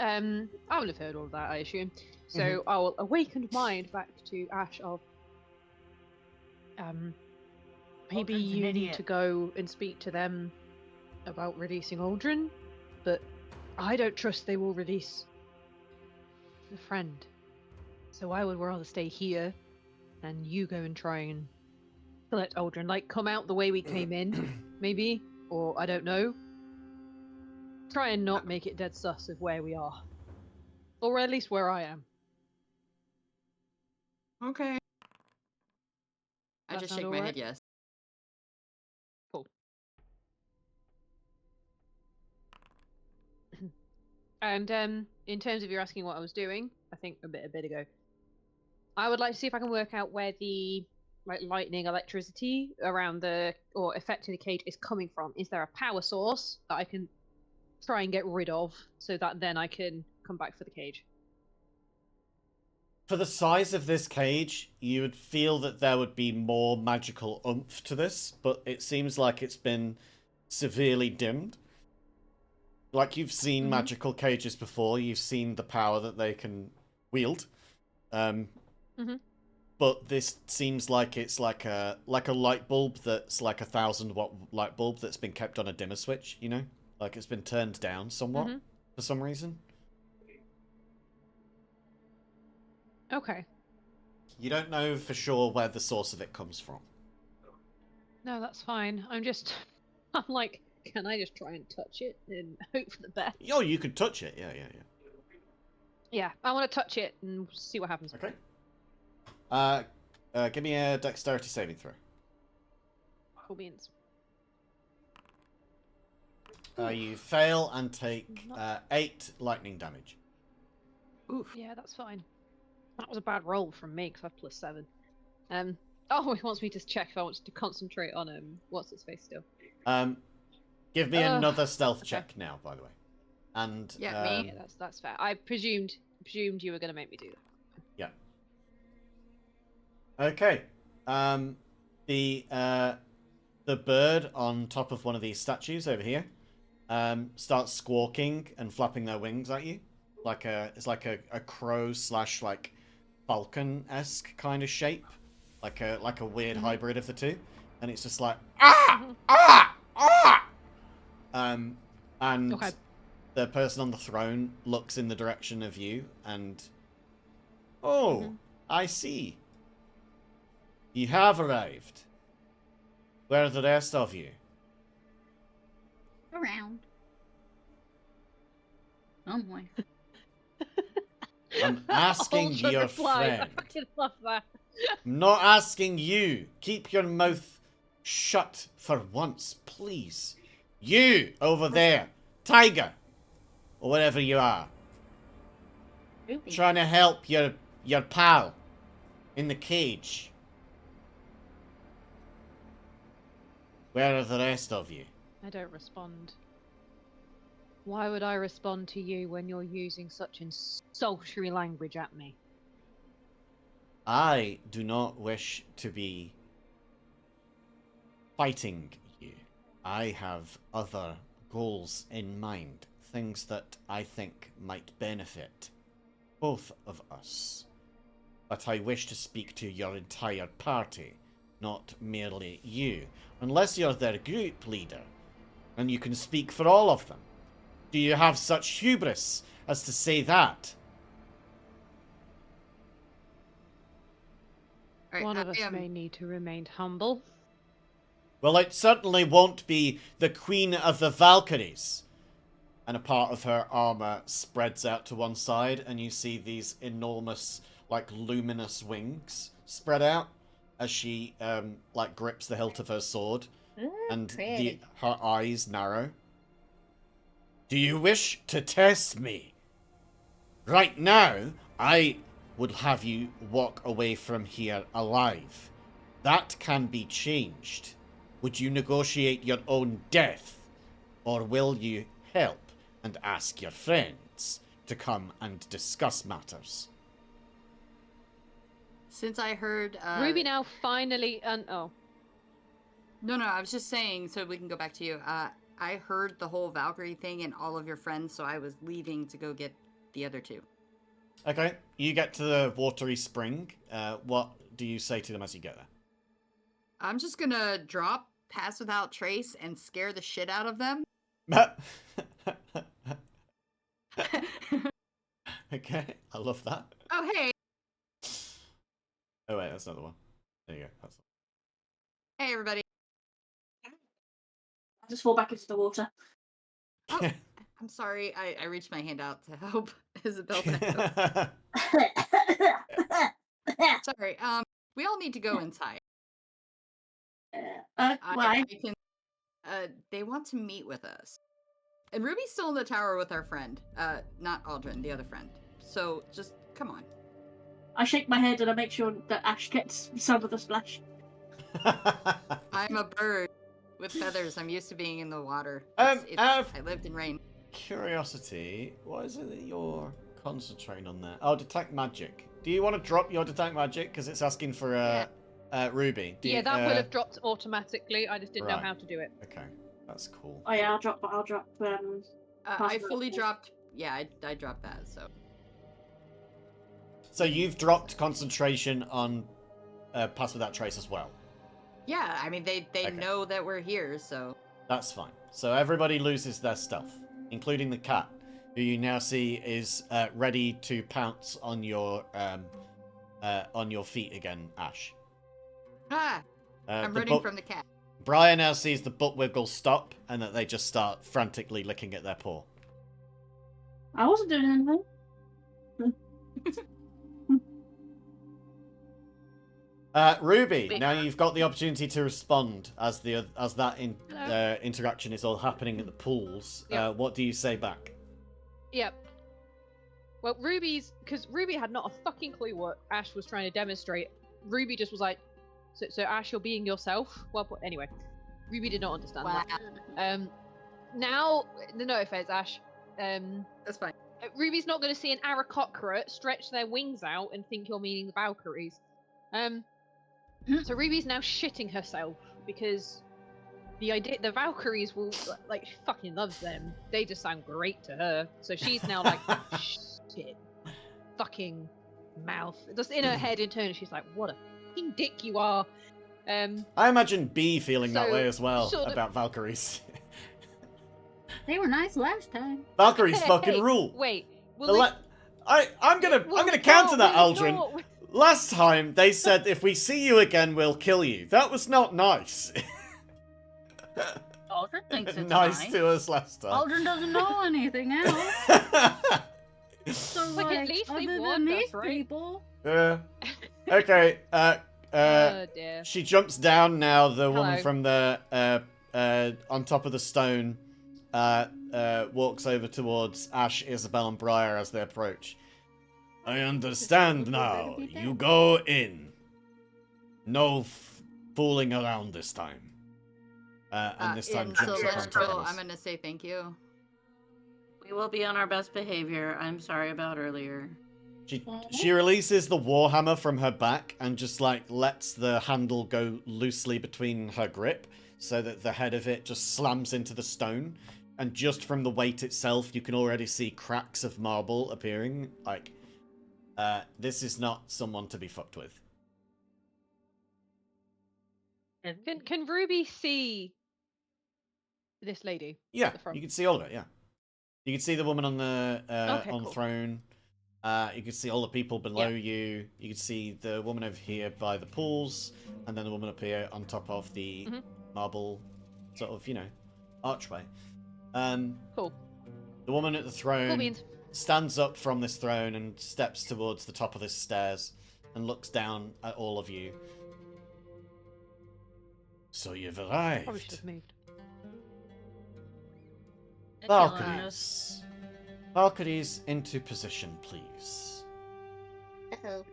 I would have heard all of that, I assume. So I will awaken mind back to Ash of maybe you need to go and speak to them about releasing Aldrin, but I don't trust they will release the friend. So I would rather stay here and you go and try and let Aldrin, like, come out the way we came in, maybe, or I don't know. Try and not make it dead sus of where we are. Or at least where I am. Okay. I That just sound shake my alright? head yes. Cool. And in terms of you asking what I was doing, I think a bit ago, I would like to see if I can work out where the like lightning, electricity around or affecting the cage is coming from? Is there a power source that I can try and get rid of so that then I can come back for the cage? For the size of this cage, you would feel that there would be more magical oomph to this, but it seems like it's been severely dimmed. Like you've seen magical cages before, you've seen the power that they can wield. But this seems like it's like a light bulb that's like 1,000-watt light bulb that's been kept on a dimmer switch, you know? Like it's been turned down somewhat for some reason. Okay. You don't know for sure where the source of it comes from. No, that's fine. I'm like, can I just try and touch it and hope for the best? Oh, you could touch it. Yeah. Yeah, I want to touch it and see what happens. Okay. Give me a dexterity saving throw. Cool beans. You fail and take 8 lightning damage. Oof. Yeah, that's fine. That was a bad roll from me because I have +7. Oh, he wants me to check if I want to concentrate on what's his face still. Give me another stealth check now, by the way. And me. Yeah, that's fair. I presumed you were going to make me do that. Yeah. Okay. The bird on top of one of these statues over here starts squawking and flapping their wings at you. It's like a crow / like falcon-esque kind of shape. Like a weird hybrid of the two. And it's just like and Okay. the person on the throne looks in the direction of you and I see. You have arrived. Where are the rest of you? Around. Oh boy. I'm asking Ultra your replies. friend. I fucking love that. I'm not asking you. Keep your mouth shut for once, please. You over there, Tiger, or whatever you are, trying to help your pal in the cage. Where are the rest of you? I don't respond. Why would I respond to you when you're using such insulting language at me? I do not wish to be fighting you. I have other goals in mind, things that I think might benefit both of us. But I wish to speak to your entire party, not merely you, unless you're their group leader, and you can speak for all of them. Do you have such hubris as to say that? Right, One of us may need to remain humble. Well, it certainly won't be the Queen of the Valkyries. And a part of her armor spreads out to one side, and you see these enormous, like, luminous wings spread out as she, like, grips the hilt of her sword. And her eyes narrow. Do you wish to test me? Right now, I would have you walk away from here alive. That can be changed. Would you negotiate your own death? Or will you help and ask your friends to come and discuss matters? Since I heard... Ruby now finally... No, I was just saying, so we can go back to you. I heard the whole Valkyrie thing and all of your friends, so I was leaving to go get the other two. Okay, you get to the watery spring. What do you say to them as you get there? I'm just gonna drop, pass without trace, and scare the shit out of them. Okay, I love that. Oh, hey. Oh, wait, that's another one. There you go. That's... Hey, everybody. I just fall back into the water. Oh, I'm sorry. I reached my hand out to help Isabel back up. Sorry. We all need to go inside. Why? They want to meet with us. And Ruby's still in the tower with our friend. Not Aldrin, the other friend. So just come on. I shake my head and I make sure that Ash gets some of the splash. I'm a bird with feathers. I'm used to being in the water. Out of I lived in rain. curiosity, what is it that you're concentrating on there? Oh, detect magic. Do you want to drop your detect magic? Because it's asking for Ruby. That will have dropped automatically. I just didn't know Right. how to do it. Okay, that's cool. Oh yeah, I'll drop. I fully dropped. Yeah, I dropped that. So you've dropped concentration on Pass Without Trace as well. Yeah, I mean they Okay. know that we're here, so That's fine. So everybody loses their stuff, including the cat, who you now see is ready to pounce on your feet again, Ash. I'm running from the cat. Brian now sees the butt wiggle stop, and that they just start frantically licking at their paw. I wasn't doing anything. Ruby, now you've got the opportunity to respond as that interaction is all happening at the pools. Yep. What do you say back? Yep. Well, because Ruby had not a fucking clue what Ash was trying to demonstrate. Ruby just was like, so Ash, you're being yourself? Well, anyway, Ruby did not understand that. Now, no offense, Ash. That's fine. Ruby's not going to see an Aarakocra stretch their wings out and think you're meaning the Valkyries. So Ruby's now shitting herself because the Valkyries will like she fucking loves them. They just sound great to her. So she's now like shit, fucking mouth. Just in her head internally, she's like, "What a fucking dick you are." I imagine B feeling that So, way as well sort of- about Valkyries. They were nice last time. Valkyries Hey, fucking hey, rule. Wait, I'm gonna counter that, Aldrin. Last time they said if we see you again, we'll kill you. That was not nice. Aldrin thinks it's nice to us last time. Aldrin doesn't know anything else. So Like, at least they other than warned us, these right? people. Okay. Oh dear. She jumps down now. The woman Hello. from the on top of the stone walks over towards Ash, Isabel, and Briar as they approach. I understand now. You go in. No fooling around this time. And this time so jumps up let's on top go. of us. I'm gonna say thank you. We will be on our best behavior. I'm sorry about earlier. She releases the warhammer from her back and just like lets the handle go loosely between her grip so that the head of it just slams into the stone. And just from the weight itself, you can already see cracks of marble appearing. Like, this is not someone to be fucked with. Can Ruby see this lady? Yeah, at the front? you can see all of it. Yeah, you can see the woman on the Okay, on the cool. throne. You can see all the people below you. You can see the woman over here by the pools, and then the woman up here on top of the marble, sort of, archway. Cool. The woman at the Cool throne beans. stands up from this throne and steps towards the top of the stairs and looks down at all of you. So you've Probably should arrived. have moved. Valkyries. Valkyries into position, please. Uh-oh.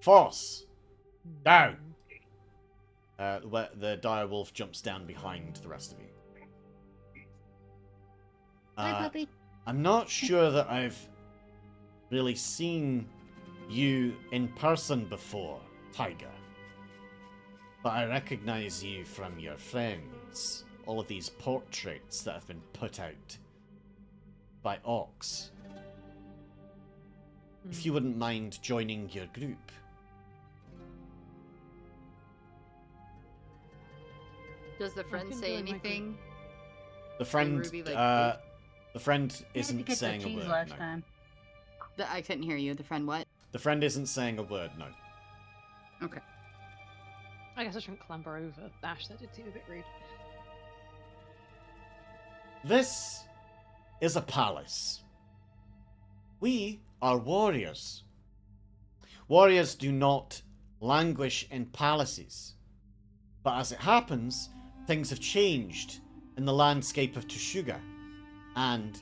Force. Down. The dire wolf jumps down behind the rest of you. Hi, puppy. I'm not sure that I've really seen you in person before, Tiger. But I recognize you from your friends. All of these portraits that have been put out by orcs. If you wouldn't mind joining your group. Does the friend can say join my group. anything? The friend, Ruby, like, the friend We had to isn't get saying the a cheese word. last No. time. I couldn't hear you. The friend what? The friend isn't saying a word. No. Okay. I guess I shouldn't clamber over Ash. That did seem a bit rude. This is a palace. We are warriors. Warriors do not languish in palaces. But as it happens, things have changed in the landscape of Tushuga and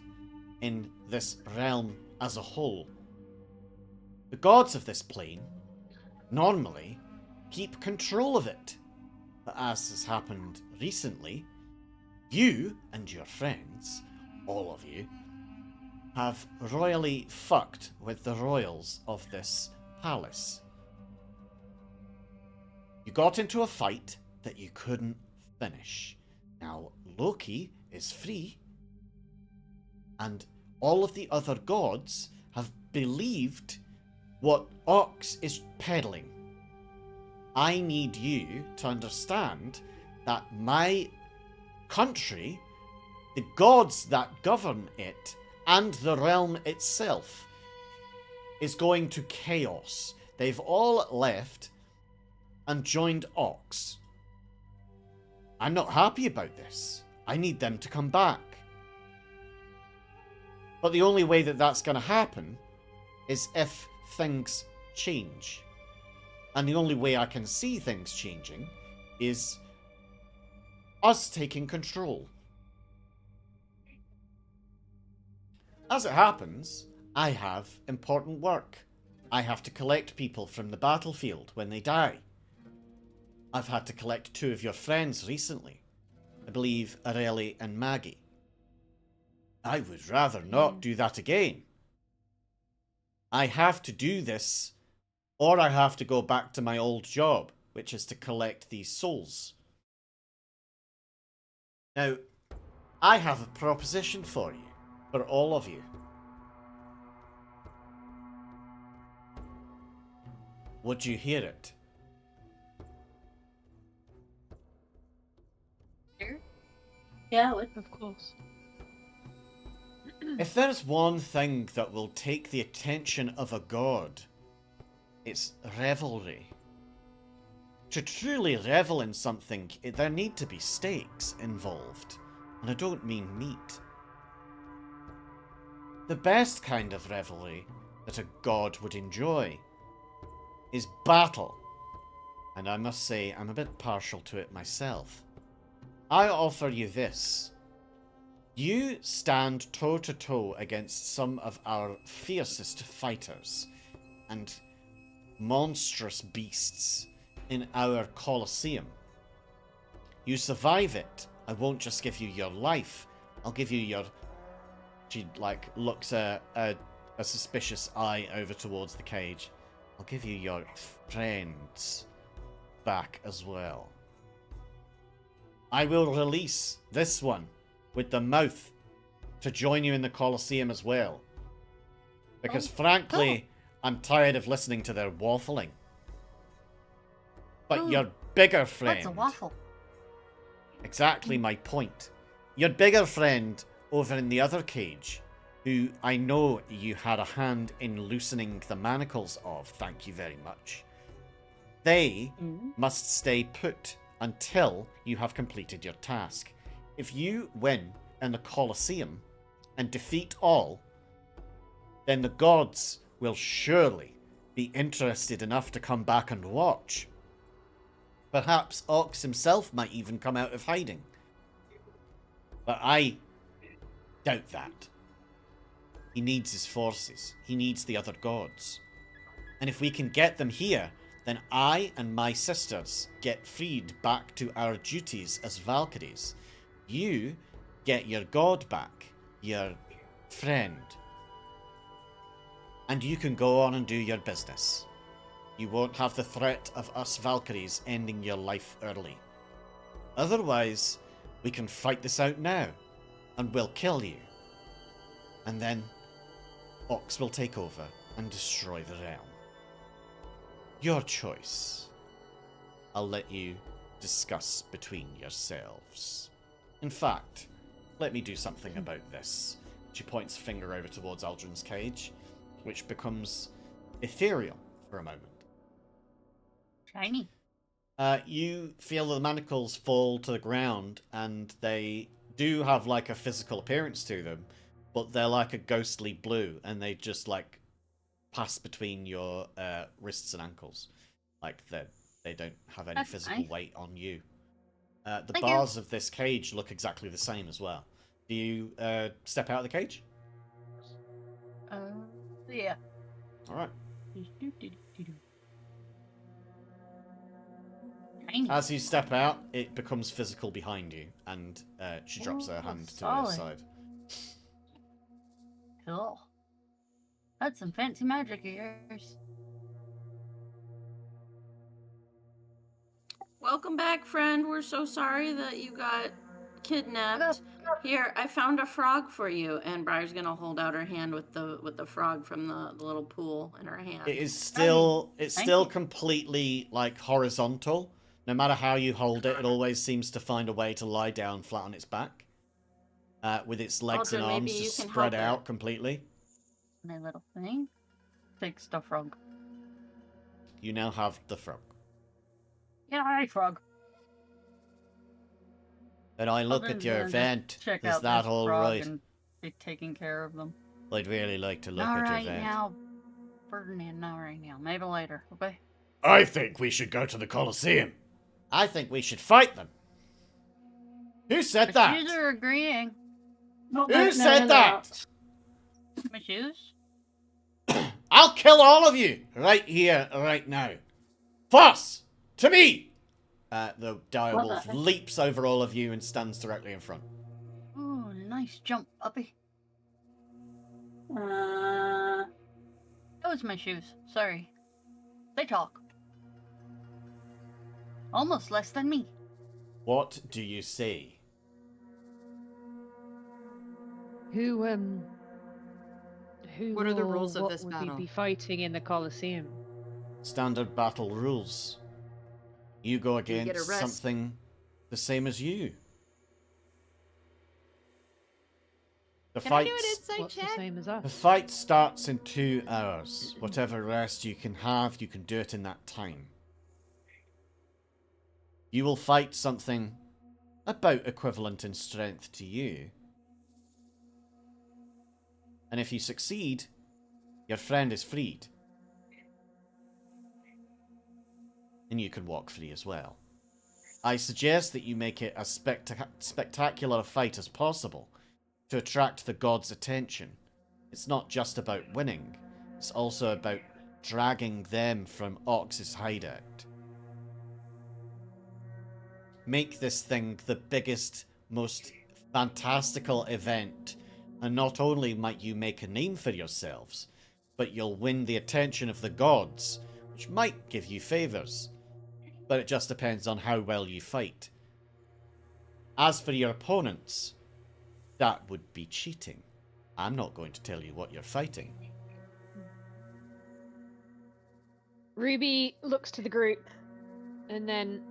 in this realm as a whole. The gods of this plane, normally, keep control of it. But as has happened recently, you and your friends, all of you, have royally fucked with the royals of this palace. You got into a fight that you couldn't finish. Now, Loki is free, and all of the other gods have believed what Ox is peddling. I need you to understand that my country, the gods that govern it, and the realm itself, is going to chaos. They've all left and joined Ox. I'm not happy about this. I need them to come back. But the only way that that's going to happen is if things change. And the only way I can see things changing is us taking control. As it happens, I have important work. I have to collect people from the battlefield when they die. I've had to collect 2 of your friends recently. I believe Areli and Maggie. I would rather not do that again. I have to do this, or I have to go back to my old job, which is to collect these souls. Now, I have a proposition for you, for all of you. Would you hear it? Yeah, Of course. If there's one thing that will take the attention of a god, it's revelry. To truly revel in something, there need to be stakes involved, and I don't mean meat. The best kind of revelry that a god would enjoy is battle, and I must say I'm a bit partial to it myself. I offer you this. You stand toe-to-toe against some of our fiercest fighters and monstrous beasts in our Colosseum. You survive it. I won't just give you your life. I'll give you your... She, looks a suspicious eye over towards the cage. I'll give you your friends back as well. I will release this one with the mouth to join you in the Colosseum as well. Because frankly, I'm tired of listening to their waffling. But your bigger friend... What's a waffle? Exactly my point. Your bigger friend over in the other cage, who I know you had a hand in loosening the manacles of, thank you very much. They must stay put until you have completed your task. If you win in the Colosseum and defeat all, then the gods will surely be interested enough to come back and watch. Perhaps Ox himself might even come out of hiding. But I doubt that. He needs his forces. He needs the other gods. And if we can get them here, then I and my sisters get freed back to our duties as Valkyries. You get your god back, your friend. And you can go on and do your business. You won't have the threat of us Valkyries ending your life early. Otherwise, we can fight this out now, and we'll kill you. And then, Ox will take over and destroy the realm. Your choice. I'll let you discuss between yourselves. In fact, let me do something about this. She points a finger over towards Aldrin's cage, which becomes ethereal for a moment. Shiny. You feel the manacles fall to the ground, and they do have like a physical appearance to them, but they're like a ghostly blue, and they just like pass between your wrists and ankles. Like they don't have any That's physical nice. weight on you. The Thank bars of this cage look exactly the same as well. Do you step out of the cage? Yeah. All right. Thank As you step out, it becomes physical behind you, and she drops her Oh, hand to her solid. side. Cool. That's some fancy magic of yours. Welcome back, friend. We're so sorry that you got kidnapped. Here, I found a frog for you, and Briar's gonna hold out her hand with the frog from the little pool in her hand. It is still Thank you. completely like horizontal. No matter how you hold it, it always seems to find a way to lie down flat on its back, with its legs and Aldrin, maybe arms you just can spread help it. out completely. My little thing. Takes the frog. You now have the frog. Yay, frog. And I look Other at your than just vent. check Is out that this all frog right? and be taking care of them. I'd really like to look Not at your right vent. now, Ferdinand. Not right now. Maybe later. Okay. I think we should go to the Colosseum. I think we should fight them. Who said My that? shoes are agreeing. Not Who no, said no, that? My shoes. I'll kill all of you right here, right now. Foss, to me! The direwolf What the heck? leaps over all of you and stands directly in front. Ooh, nice jump, puppy. Uh, That was my shoes. Sorry. They talk. Almost less than me. What do you see? Who What are the or rules of what this would battle? we be fighting in the Colosseum? Standard battle rules. You go Do we get a against rest? something the same as you. The Can I do fight, an insight What's the check? same as us? the fight starts in 2 hours. Whatever rest you can have, you can do it in that time. You will fight something about equivalent in strength to you. And if you succeed, your friend is freed. And you can walk free as well. I suggest that you make it as spectacular a fight as possible to attract the gods' attention. It's not just about winning, it's also about dragging them from Ox's hideout. Make this thing the biggest, most fantastical event, and not only might you make a name for yourselves, but you'll win the attention of the gods, which might give you favors. But it just depends on how well you fight. As for your opponents, that would be cheating. I'm not going to tell you what you're fighting. Ruby looks to the group and then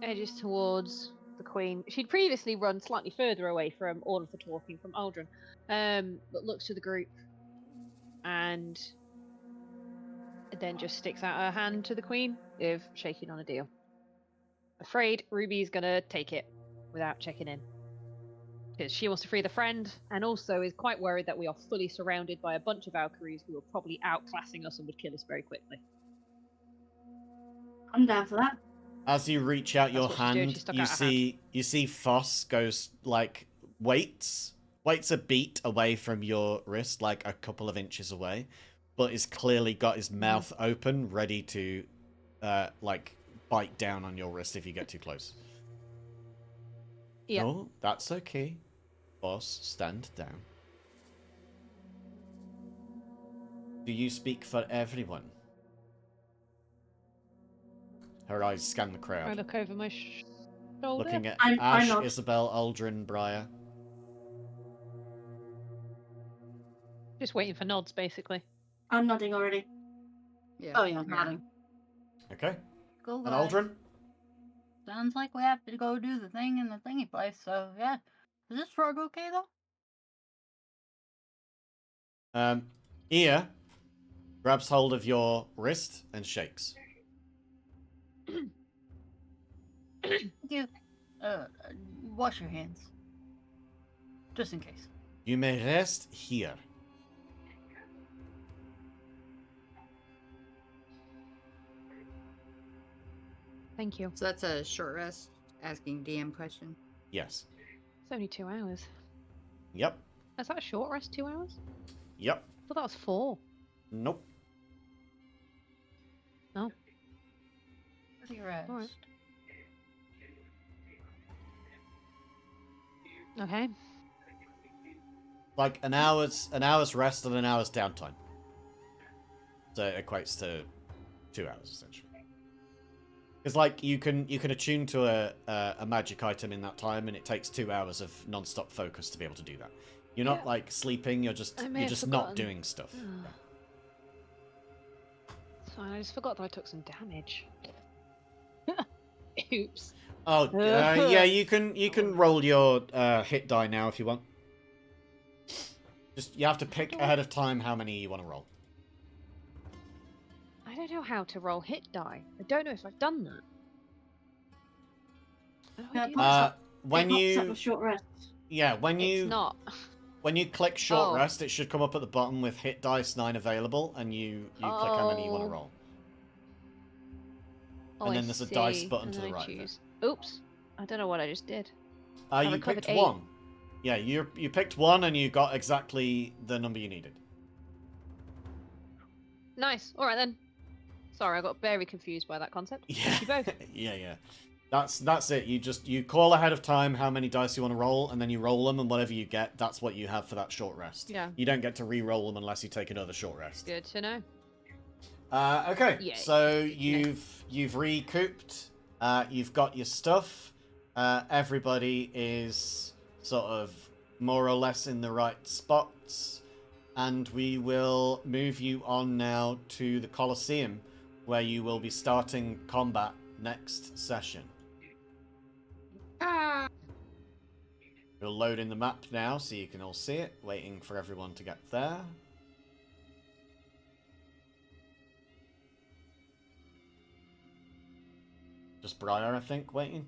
edges towards the Queen. She'd previously run slightly further away from all of the talking from Aldrin, but looks to the group and then just sticks out her hand to the Queen, if shaking on a deal. Afraid Ruby's gonna take it without checking in. Because she wants to free the friend, and also is quite worried that we are fully surrounded by a bunch of Valkyries who are probably outclassing us and would kill us very quickly. I'm down for that. As you reach out your That's what she's doing, she hand, stuck you out her see Foss goes like waits a beat away from your wrist, like a couple of inches away, but is clearly got his mouth open, ready to like bite down on your wrist if you get too close. Yeah. No, that's okay. Boss, stand down. Do you speak for everyone? Her eyes scan the I crowd, look over my shoulder. looking at I Ash, nod. Isabel, Aldrin, Briar. Just waiting for nods, basically. I'm nodding already. Yeah. Oh yeah, nodding. Okay. Go, And guys. Aldrin? Sounds like we have to go do the thing in the thingy place, so yeah. Is this frog okay, though? Ia grabs hold of your wrist and shakes. Thank you. Wash your hands. Just in case. You may rest here. Thank you. So that's a short rest. Asking DM question. Yes. It's only 2 hours. Yep. Is that a short rest, 2 hours? Yep. I thought that was 4. Nope. No. Pretty rest. Alright. Okay. Like an hour's rest and an hour's downtime. So it equates to 2 hours essentially. Because like you can attune to a magic item in that time, and it takes 2 hours of non-stop focus to be able to do that. You're not like sleeping. You're just not doing stuff. Oh. It's fine. I just forgot that I took some damage. Oops. Oh yeah, you can roll your hit die now if you want. Just you have to pick ahead of time how many you want to roll. I don't know how to roll hit die. I don't know if I've done that. How do I do When you up a short rest. Yeah, when you It's not. when you click short rest, it should come up at the bottom with hit dice 9 available, and you click how many you want to roll. And then there's a dice button to the right. Choose. Oops. I don't know what I just did. You picked 1. Yeah, you picked 1 and you got exactly the number you needed. Nice. All right then. Sorry, I got very confused by that concept. Yeah. Thank you both. yeah. That's it. You call ahead of time how many dice you want to roll, and then you roll them, and whatever you get, that's what you have for that short rest. Yeah. You don't get to re-roll them unless you take another short rest. Good to know. Okay. Yeah. So you've recouped. You've got your stuff. Everybody is sort of more or less in the right spots, and we will move you on now to the Colosseum, where you will be starting combat next session. We'll load in the map now so you can all see it, waiting for everyone to get there. Just Briar, I think, waiting.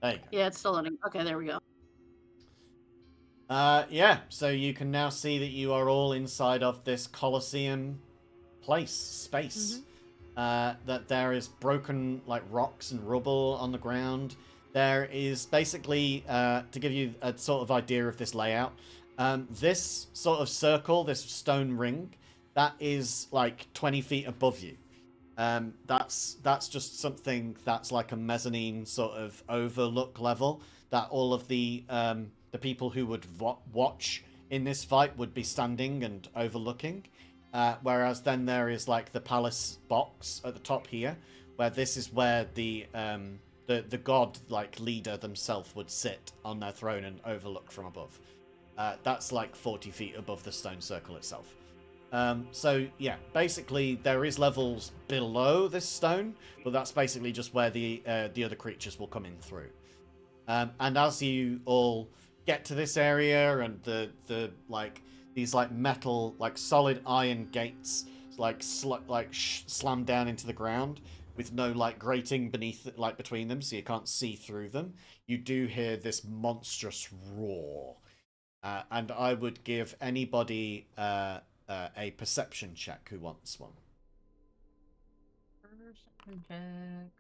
There you go. Yeah, it's still loading. Okay, there we go. Yeah, so you can now see that you are all inside of this Colosseum space. That there is broken like rocks and rubble on the ground. There is basically, to give you a sort of idea of this layout, this sort of circle, this stone ring, that is like 20 feet above you. That's just something that's like a mezzanine sort of overlook level that all of the people who would watch in this fight would be standing and overlooking. Whereas then there is like the palace box at the top here, where this is where the god like leader themselves would sit on their throne and overlook from above. That's like 40 feet above the stone circle itself. So yeah, basically there is levels below this stone, but that's basically just where the other creatures will come in through. And as you all get to this area and the like these like metal like solid iron gates like slam down into the ground with no like grating beneath like between them, so you can't see through them, you do hear this monstrous roar. And I would give anybody a perception check who wants one. Perception check.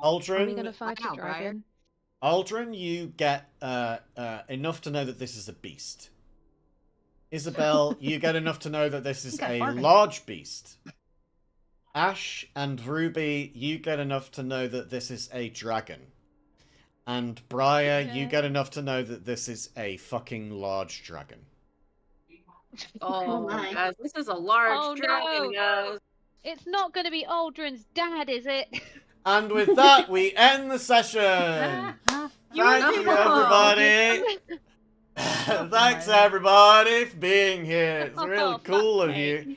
Aldrin, Are we going to fight a dragon? Aldrin, you get enough to know that this is a beast. Isabel, you get enough to know that this is a large beast. Ash and Ruby, you get enough to know that this is a dragon. And Briar, you get enough to know that this is a fucking large dragon. Oh my guys, this is a large dragon, guys. It's not going to be Aldrin's dad, is it? And with that, we end the session. Thank you, everybody. Thanks, everybody, for being here. It's really cool of you.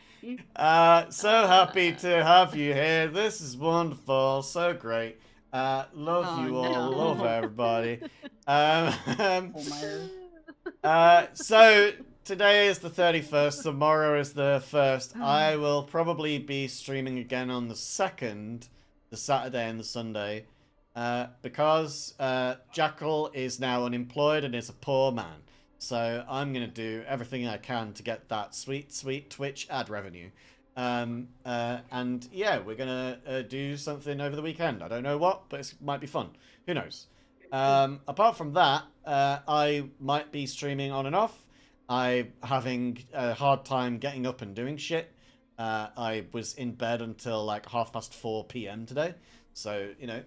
So happy to have you here. This is wonderful. So great. Love you all. Love everybody. So today is the 31st. Tomorrow is the 1st. I will probably be streaming again on the 2nd, the Saturday and the Sunday, because Jackal is now unemployed and is a poor man. So I'm going to do everything I can to get that sweet, sweet Twitch ad revenue. And yeah, we're going to do something over the weekend. I don't know what, but it might be fun. Who knows? Apart from that, I might be streaming on and off. I'm having a hard time getting up and doing shit. I was in bed until like 4:30 p.m. today. So, you know,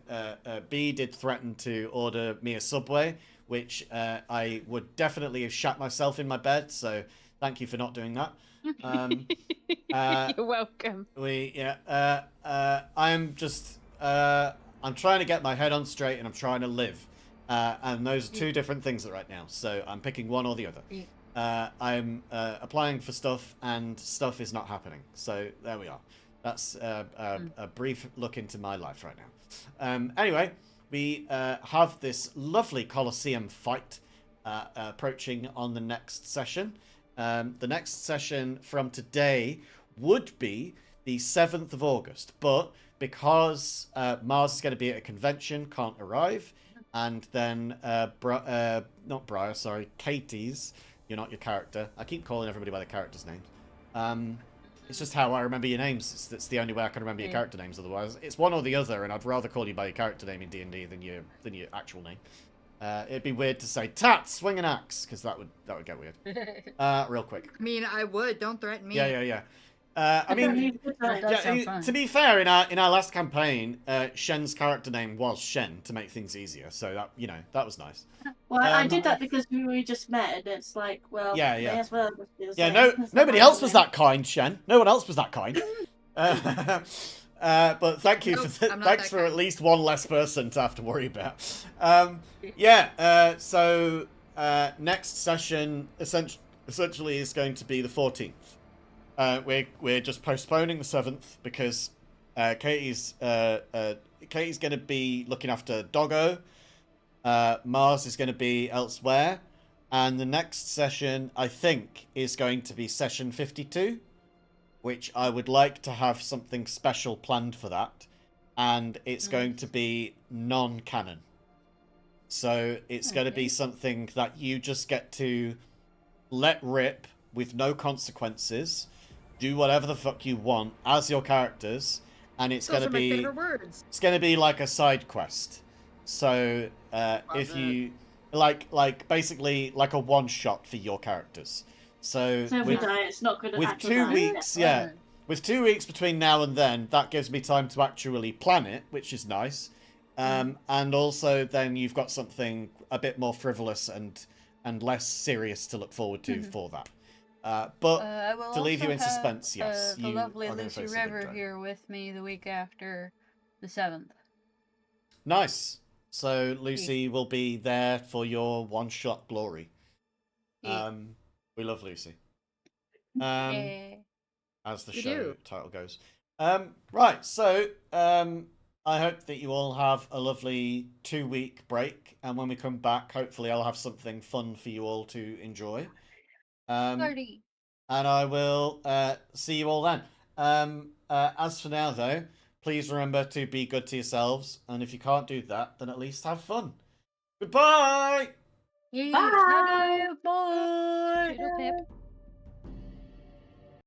B did threaten to order me a Subway, which I would definitely have shat myself in my bed. So thank you for not doing that. You're welcome. I'm just, I'm trying to get my head on straight and I'm trying to live. And those are two different things right now. So I'm picking one or the other. I'm applying for stuff and stuff is not happening. So there we are. That's a brief look into my life right now. Anyway, we have this lovely Colosseum fight approaching on the next session. The next session from today would be the 7th of August, but because Mars is going to be at a convention, can't arrive, and then not Briar, sorry, Katie's, you're not your character. I keep calling everybody by their character's names. It's just how I remember your names. That's the only way I can remember your character names. Otherwise, it's one or the other, and I'd rather call you by your character name in D&D than your actual name. It'd be weird to say "Tat, swing an axe" because that would get weird. Real quick. I mean, I would. Don't threaten me. Yeah. I mean, to be fair, in our last campaign, Shen's character name was Shen to make things easier. So that that was nice. Well, I did that because we just met, and it's like, well, yeah. As well, Nobody else was that kind, Shen. No one else was that kind. But thank you thanks for at least one less person to have to worry about. So next session essentially is going to be the 14th. We're just postponing the 7th because Katie's going to be looking after Doggo. Mars is going to be elsewhere, and the next session I think is going to be session 52, which I would like to have something special planned for that, and it's going to be non-canon. So it's going to be something that you just get to let rip with no consequences. Do whatever the fuck you want as your characters, and it's going to be my favorite words. It's going to be like a side quest. So if you like basically like a one shot for your characters. So if we die, it's not going to with 2 weeks, with 2 weeks between now and then, that gives me time to actually plan it, which is nice. And also then you've got something a bit more frivolous and less serious to look forward to for that. But to leave you in suspense, yes. The lovely Lucy River here with me the week after the 7th. Nice. So Lucy will be there for your one-shot glory. We love Lucy. As the show title goes. Right, so I hope that you all have a lovely 2-week break, and when we come back, hopefully I'll have something fun for you all to enjoy. Party. And I will see you all then. As for now, though, please remember to be good to yourselves, and if you can't do that, then at least have fun. Goodbye! Bye! Bye! Toodle pip.